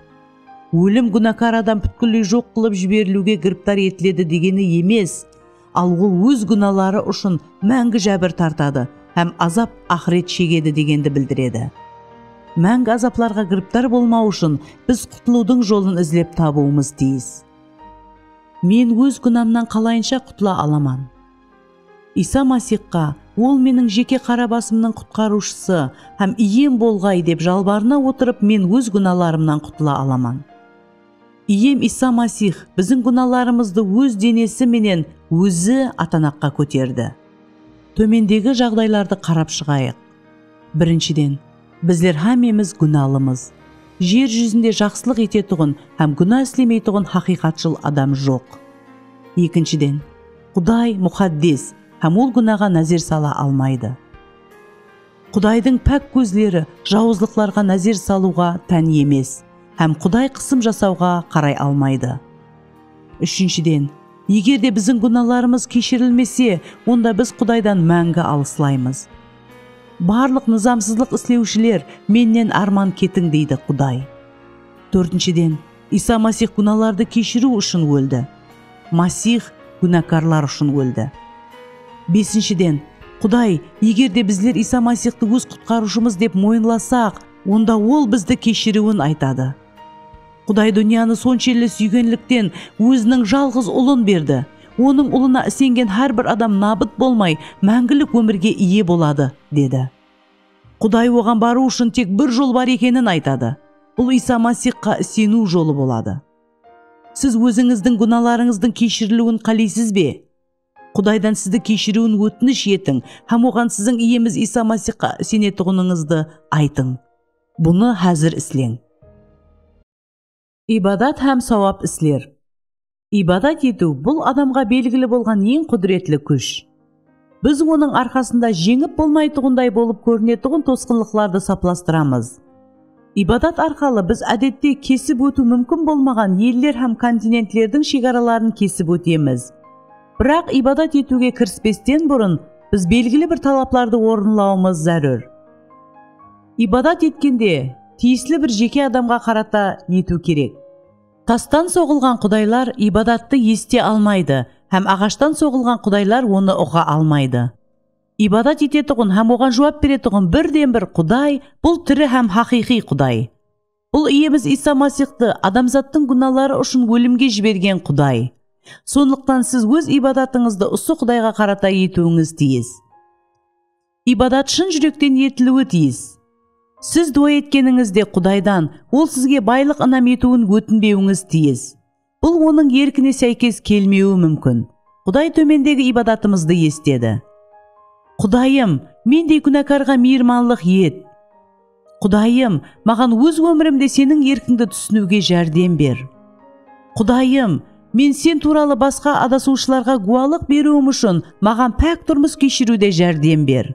Өлім күнәкар адам бүткілі жоқ қылып жіберілуге гіріптар етіледі дегені емес, ал ол өз күнәлары үшін мәңгі жәбір тартады, һәм азап ақырет шегеді дегенді білдіреді. Мәңгі азапларға гіріптар болмау үшін біз құтылудың жолын ізлеп табуымыз тиіс. Мен өз күнәмнан қалайынша құтыла аламан? Иса Масихқа, ол менің жеке қарабасымның құтқарушысы һәм ием болғай деп жалбарына отырып, мен өз күнәларымнан құтыла аламан. Ием Иса Масих біздің күнәларымызды өз денесі менен өзі атанаққа көтерді. Төмендегі жағдайларды қарап шығайық. Біріншіден, біздер һәммеміз күнәлымыз. Жер жүзінде жақсылық ететұғын һәм күнә істемейтұғын хақиқатшыл адам жоқ. Екіншіден, Құдай мұқаддес һәм ул гүнәгә назир сала алмайды. Құдайдың пәк көзлері жауызлықларға назир салуға тән емес, һәм Құдай қысым жасауға қарай алмайды. Үшіншіден, егер де біздің гүнәларымыз кешірілмесе, онда біз Құдайдан мәңгі алыслаймыз. Барлық низамсызлық істеушілер меннен арман кетің дейді Құдай. Төртіншіден, Иса Масих гүнәларды кешіру үшін өлді. Масих гүнәкарлар үшін өлді. Бесіншіден, Құдай, егер де біздер Иса Масихты өз құтқарушымыз деп мойынласақ, онда ол бізді кешіруін айтады. Құдай дүнияны соншелі сүйгенліктен өзінің жалғыз ұлын берді. Оның ұлына сенген әрбір адам набыт болмай, мәңгілік өмірге ие болады, деді. Құдай оған бару үшін тек бір жол бар екенін айтады. Бұл Иса Масихқа сену жолы болады. Сіз өзіңіздің гүнәларыңыздың кешірілуін қалайсыз бе? Құдайдан сізді кешіруін өтініш етің, һәм оған сіздің иеміз Иса Масихқа сенетұғыныңызды айтың. Бұны хәзір іслең. Ибадат һәм сауап іслер. Ибадат ету бұл адамға белгілі болған ең құдіретлі күш. Біз оның арқасында жеңіп болмайтұғындай болып көрінетұғын тосқынлықларды сапластырамыз. Ибадат арқалы біз әдетте кесіп өту мүмкін болмаған елдер һәм континенттердің шекараларын кесіп өтеміз. Бірақ ибадат етуге кіріспестен бұрын біз белгілі бір талапларды орынлауымыз зәрүр. Ибадат еткенде тиесілі бір жеке адамға қарата ету керек. Тастан соғылған құдайлар ибадатты есте алмайды, һәм ағаштан соғылған құдайлар оны ұға алмайды. Ибадат ететұғын һәм оған жауап беретұғын бірден бір Құдай, бұл тірі һәм хақиқи Құдай. Бұл иеміз Иса Масихты адамзаттың гүнәлары үшін өлімге жіберген Құдай. Сондықтан сіз өз ибадатыңызды осы Құдайға қарата етуіңіз тиіс. Ибадат шын жүректен етілуі тиіс. Сіз дуа еткеніңізде Құдайдан, ол сізге байлық инам етуін өтінбеуіңіз тиіс. Бұл оның еркіне сәйкес келмеуі мүмкін. Құдай төмендегі ибадатымызды естеді. Құдайым, мендей күнәкарға мейірманлық ет. Құдайым, маған өз өмірімде сенің еркіңді түсінуге жәрдем бер. Құдайым, мен сен туралы басқа адасушыларға гуалық беруім үшін маған пәк тұрмыс кешіруде жәрдем бер.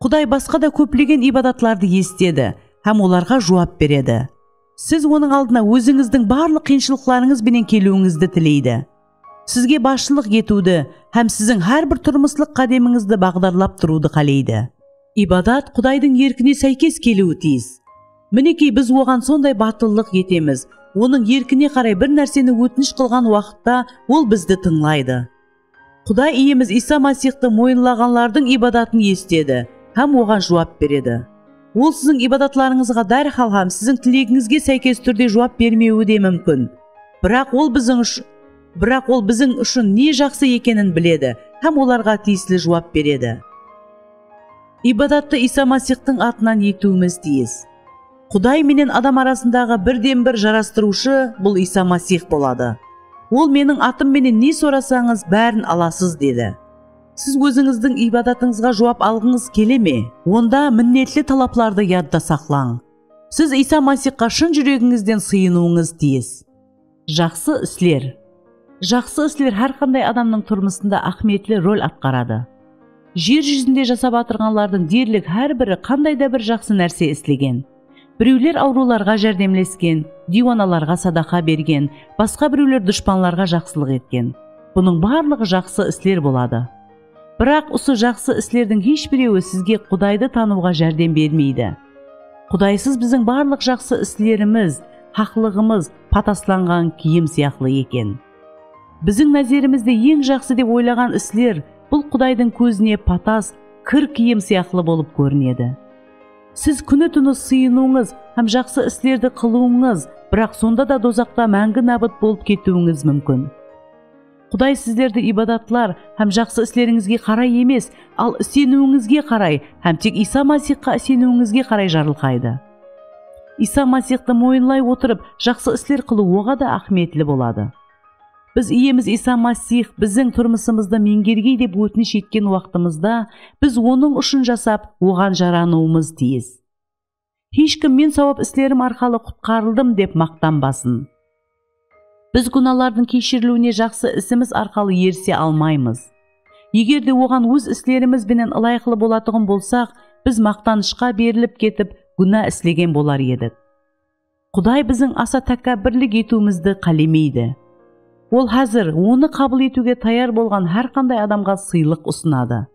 Құдай басқа да көплеген ибадатларды естеді, һәм оларға жауап береді. Сіз оның алдына өзіңіздің барлық қиыншылықтарыңыз бенен келуіңізді тілейді. Сізге басшылық етуді, һәм сіздің әрбір тұрмыслық қадеміңізді бағдарлап тұруды қалайды. Ибадат Құдайдың еркіне сәйкес келуі тиіс. Мінекей біз оған сондай батыллық етеміз. Оның еркіне қарай бір нәрсені өтініш қылған уақытта ол бізді тыңлайды. Құдай иеміз Иса Масихты мойынлағанлардың ибадатын естеді, һәм оған жауап береді. Ол сіздің ибадатларыңызға дәрхал һәм сіздің тілегіңізге сәйкес түрде жауап бермеуі де мүмкін. Бірақ ол біздің үшін не жақсы екенін біледі, һәм оларға тиесілі жауап береді. Ибадатты Иса Масихтың атынан етуіміз тиіс. Құдай менен адам арасындағы бірден бір жарастырушы бұл Иса Масих болады. Ол менің атым менен не сорасаңыз бәрін аласыз деді. Сіз өзіңіздің ибадатыңызға жауап алғыңыз келе ме? Онда міндетті талапларды ядда сақлаң. Сіз Иса Масихқа шын жүрегіңізден сыйынуыңыз тиіс. Жақсы іслер. Жақсы іслер әрқандай адамның тұрмысында ахметлі рөл атқарады. Жер жүзінде жасап атырғанлардың дерлік әрбірі қандай да бір жақсы нәрсе істеген. Біреулер ауруларға жәрдемлескен, диваналарға садақа берген, басқа біреулер дұшпанларға жақсылық еткен. Бұның барлығы жақсы іслер болады. Бірақ осы жақсы іслердің ешбіреуі сізге Құдайды тануға жәрдем бермейді. Құдайсыз біздің барлық жақсы іслеріміз, хақлығымыз патасланған киім сияқлы екен. Біздің назерімізде ең жақсы деп ойлаған іслер бұл Құдайдың көзіне патас, кір киім сияқлы болып көрінеді. Сіз күні-түні сыйынуыңыз һәм жақсы іслерді қылуыңыз, бірақ сонда да дозақта мәңгі набыт болып кетуіңіз мүмкін. Құдай сіздерді ибадатлар һәм жақсы іслеріңізге қарай емес, ал сенуіңізге қарай һәм тек Иса Масихқа сенуіңізге қарай жарылқайды. Иса Масихты мойынлай отырып, жақсы іслер қылу оға да ахметлі болады. Біз иеміз Иса Масих біздің тұрмысымызды меңгергей деп өтініш еткен уақытымызда, біз оның үшін жасап, оған жарануымыз тиіс. Ешкім мен сауап іслерім арқалы құтқарылдым деп мақтанбасын. Біз гүнәлардың кешірілуіне жақсы ісіміз арқалы ерсе алмаймыз. Егер де оған өз іслеріміз бенен ылайықлы болатығын болсақ, біз мақтанышқа беріліп кетіп, күнә іслеген болар едік. Құдай біздің аса тәкәббірлік етуімізді қалемейді. Ол хәзір оны қабыл етуге таяр болған әрқандай адамға сыйлық ұсынады.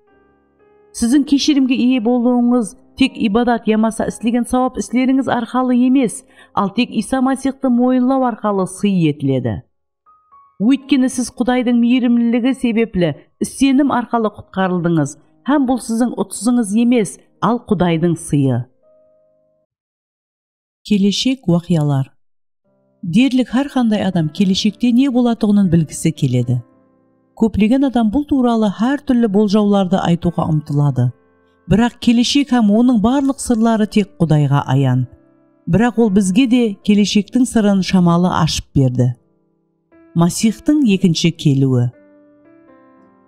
Сіздің кешірімге ие болуыңыз тек ибадат ямаса істеген сауап іслеріңіз арқалы емес, ал тек Иса Масихты мойындау арқалы сый етіледі. Өйткені сіз Құдайдың мейірімділігі себеплі сенім арқалы құтқарылдыңыз, һәм бұл сіздің ұтсызыңыз емес, ал Құдайдың сыйы. Келешек уақиялар. Дерлік әрқандай адам келешекте не болатығының білгісі келеді. Көплеген адам бұл туралы әр түрлі болжауларды айтуға ұмтылады. Бірақ келешек һәм оның барлық сырлары тек Құдайға аян. Бірақ ол бізге де келешектің сырын шамалы ашып берді. Масихтың екінші келуі.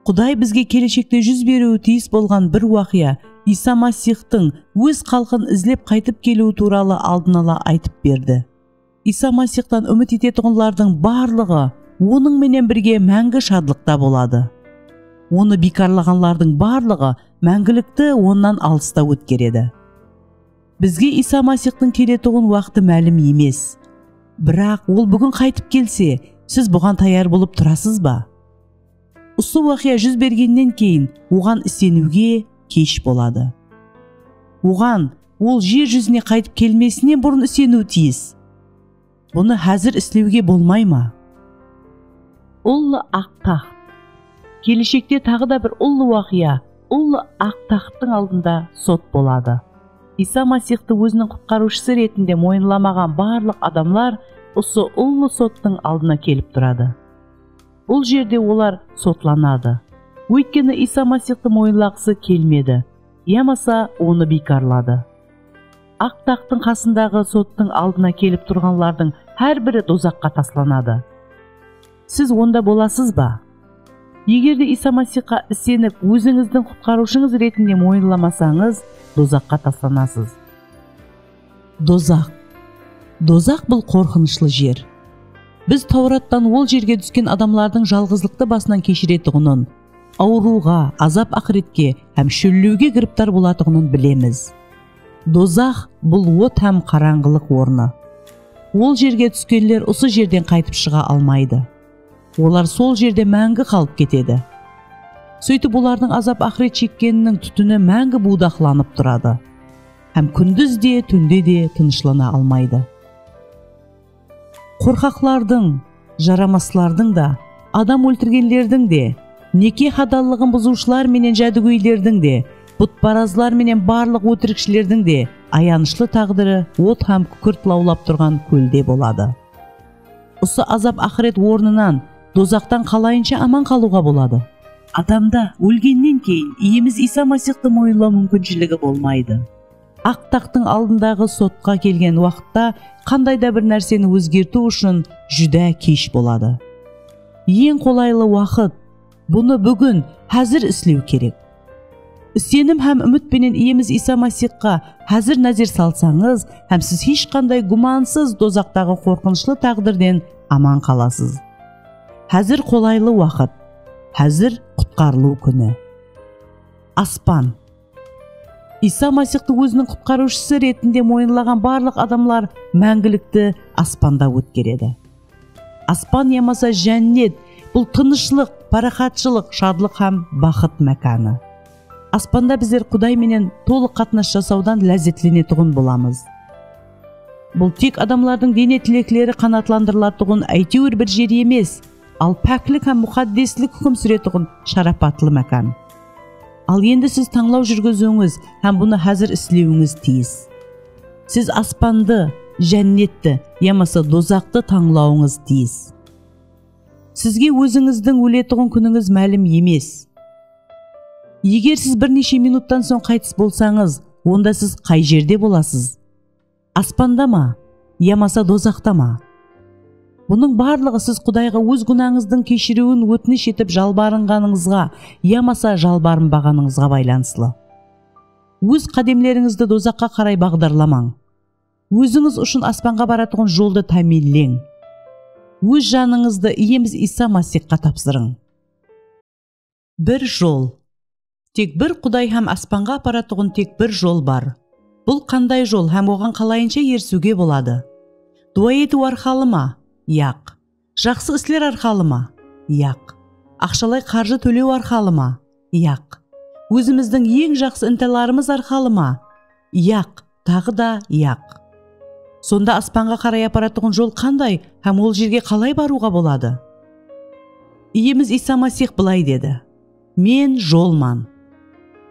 Құдай бізге келешекте жүз беруі тиіс болған бір уақия Иса Масихтың өз халқын ізлеп қайтып келуі туралы алдын ала айтып берді. Иса Масихтан үміт ететұғынлардың барлығы оның менен бірге мәңгі шадлықта болады. Оны бекарлағанлардың барлығы мәңгілікті оннан алыста өткереді. Бізге Иса Масихтың келетұғын уақыты мәлім емес. Бірақ ол бүгін қайтып келсе, сіз бұған таяр болып тұрасыз ба? Осы уақия жүз бергеннен кейін оған сенуге кеш болады. Оған ол жер жүзіне қайтып келмесінен бұрын сену тиіс. Бұны хәзір істеуге болмай ма? Ұлы ақ тақт. Келешекте тағы да бір ұлы уақия, ұлы ақ тақттың алдында сот болады. Иса Масихты өзінің құтқарушысы ретінде мойынламаған барлық адамлар осы ұлы соттың алдына келіп тұрады. Бұл жерде олар сотланады. Өйткені Иса Масихты мойынлағысы келмеді, ямаса оны бекарлады. Ақ тақтың қасындағы соттың алдына келіп тұрғанлардың әрбірі дозаққа тасланады. Сіз онда боласыз ба? Егер де Иса Масихқа сеніп, өзіңіздің құтқарушыңыз ретінде мойынламасаңыз, дозаққа тасланасыз. Дозақ. Дозақ бұл қорқынышлы жер. Біз Таураттан ол жерге түскен адамлардың жалғызлықты басынан кешіретұғынын, ауруға, азап ақыретке һәм шөллеуге гіріптар болатұғынын білеміз. Дозақ бұл от һәм қараңғылық орны. Ол жерге түскенлер осы жерден қайтып шыға алмайды. Олар сол жерде мәңгі қалып кетеді. Сөйтіп олардың азап ақырет шеккенінің түтіні мәңгі будақланып тұрады. Һәм күндіз де, түнде де тынышлана алмайды. Қорқақлардың, жарамаслардың да, адам өлтіргенлердің де, неке хадаллығын бұзушылар менен жәдігөйлердің де, бұтпаразлар менен барлық өтірікшілердің де аянышлы тағдыры от һәм күкірт лаулап тұрған көлде болады. Осы азап ақырет орнынан дозақтан қалайынша аман қалуға болады? Адамда өлгеннен кейін иеміз Иса Масихты мойындау мүмкіншілігі болмайды. Ақ тақтың алдындағы сотқа келген уақытта қандай да бір нәрсені өзгерту үшін жүдә кеш болады. Ең қолайлы уақыт, бұны бүгін, хәзір істеу керек. Сенім һәм үмітпенен иеміз Иса Масихқа хәзір назар салсаңыз, һәм сіз ешқандай гумансыз дозақтағы қорқынышлы тағдырден аман қаласыз. Хәзір қолайлы уақыт, хәзір құтқарылу күні. Аспан. Иса Масихты өзінің құтқарушысы ретінде мойынлаған барлық адамлар мәңгілікті аспанда өткереді. Аспан ямаса жәннет, бұл тынышлық, парақатшылық, шадлық һәм бақыт мәканы. Аспанда біздер Құдай менен толық қатынас жасаудан ләззетленетұғын боламыз. Бұл тек адамлардың дене тілеклері қанатландырылатұғын әйтеуір бір жер емес, ал пәкілік һәм мұқаддеслік хүкім сүретұғын шарапатлы мәкан. Ал енді сіз таңлау жүргізуіңіз һәм бұны хәзір істеуіңіз тиіс. Сіз аспанды, жәннетті, ямаса дозақты таңлауыңыз тиіс. Сізге өзіңіздің өлетұғын күніңіз мәлім емес. Егер сіз бірнеше минуттан соң қайтыс болсаңыз, онда сіз қай жерде боласыз? Аспанда ма, ямаса дозақта ма? Бұның барлығы сіз Құдайға өз күнәңіздің кешіруін өтініш етіп жалбарынғаныңызға, ямаса жалбарынбағаныңызға байланысты. Өз қадемлеріңізді дозаққа қарай бағдарламаң. Өзіңіз үшін аспанға баратұғын жолды тәмеллең. Өз жаныңызды иеміз Иса Масихқа тапсырың. Bir жол. Тек бір Құдай һәм аспанға апаратығын тек бір жол бар. Бұл қандай жол һәм оған қалайынша ерсуге болады? Дуа ету арқылы ма? Яқ. Жақсы істер арқылы ма? Яқ. Ақшалай қаржы төлеу арқылы ма? Яқ. Өзіміздің ең жақсы ынталарымыз арқылы ма? Яқ. Тағы да яқ. Сонда аспанға қарай апаратығын жол қандай һәм ол жерге қалай баруға болады? Иеміз Иса Масих былай деді: Мен жолман.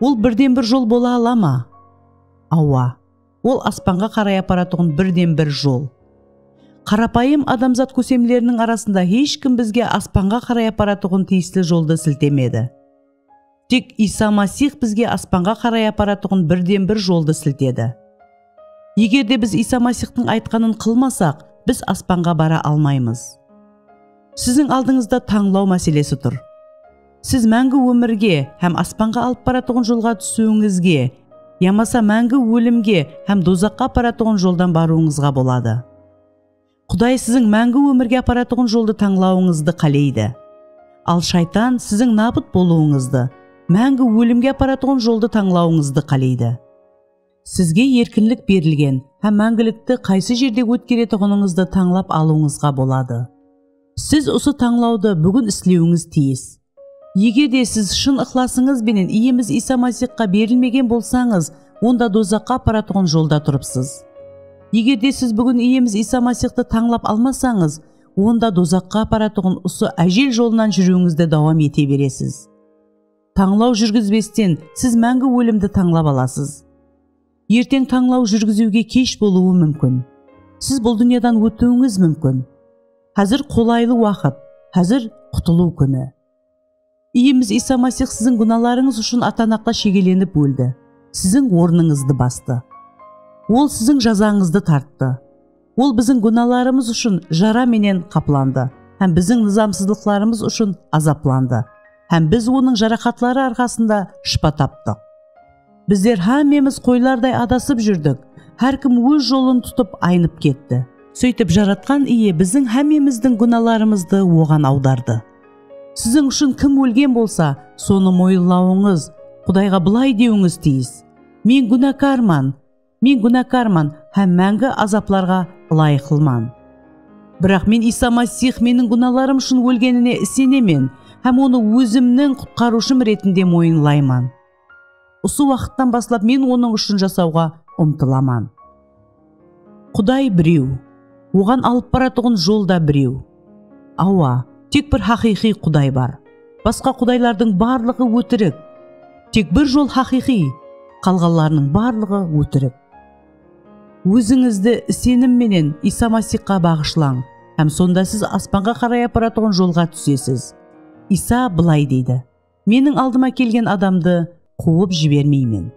Ол бірден бір жол бола ала ма? Ауа. Ол аспанға қарай апаратығын бірден бір жол. Қарапайым адамзат көсемлерінің арасында ешкім бізге аспанға қарай апаратығын тиісті жолды сілтемеді. Тек Иса Масих бізге аспанға қарай апаратығын бірден бір жолды сілтеді. Егер де біз Иса Масихтың айтқанын қылмасақ, біз аспанға бара алмаймыз. Сіздің алдыңызда таңлау мәселесі тұр. Сіз мәңгі өмірге һәм аспанға алып баратығын жолға түсуіңізге, ямаса мәңгі өлімге һәм дозаққа апаратығын жолдан баруыңызға болады. Құдай сіздің мәңгі өмірге апаратығын жолды таңлауыңызды қалейді. Ал шайтан сіздің набыт болуыңызды, мәңгі өлімге апаратығын жолды таңлауыңызды қалейді. Сізге еркінлік берілген һәм мәңгілікті қайсы жерде өткеретұғыныңызды таңлап алуыңызға болады. Сіз осы таңлауды бүгін істеуіңіз тиіс. Егер де сіз шын ықласыңыз бенен иеміз Иса Масихқа берілмеген болсаңыз, онда дозаққа апаратығын жолда тұрыпсыз. Егер де сіз бүгін иеміз Иса Масихты таңлап алмасаңыз, онда дозаққа апаратығын осы әжел жолынан жүруіңізді давам ете бересіз. Таңлау жүргізбестен сіз мәңгі өлімді таңлап аласыз. Ертең таңлау жүргізуге кеш болуы мүмкін. Сіз бұл дүниядан өтуіңіз мүмкін. Қазір қолайлы уақыт, қазір құтылу күні. Иеміз Иса Масих сіздің күнәларыңыз үшін атанаққа шегеленіп өлді. Сіздің орныңызды басты. Ол сіздің жазаңызды тартты. Ол біздің күнәларымыз үшін жара менен қапланды, һәм біздің низамсыздықтарымыз үшін азапланды, һәм біз оның жарақатлары арқасында шипа таптық. Біздер һәммеміз қойлардай адасып жүрдік. Әркім өз жолын тұтып айнып кетті. Сөйтіп жаратқан ие біздің һәммеміздің күнәларымызды оған аударды. Сіздің үшін кім өлген болса, соны мойындауыңыз, Құдайға былай деуіңіз тиіс: Мен күнәкарман һәм мәңгі азапларға лайықлыман. Бірақ мен Иса Масих менің күнәларым үшін өлгеніне сенемін һәм оны өзімнің құтқарушым ретінде мойынлаймын. Осы уақыттан бастап мен оның үшін жасауға ұмтыламан. Құдай біреу, оған алып баратығын жолда біреу. Ауа, тек бір хақиқи Құдай бар. Басқа құдайлардың барлығы өтірік. Тек бір жол хақиқи, қалғанларының барлығы өтірік. Өзіңізді сенімменен Иса Масихқа бағышлаң, һәм сонда сіз аспанға қарай апаратығын жолға түсесіз. Иса былай дейді: Менің алдыма келген адамды қуып жібермеймін.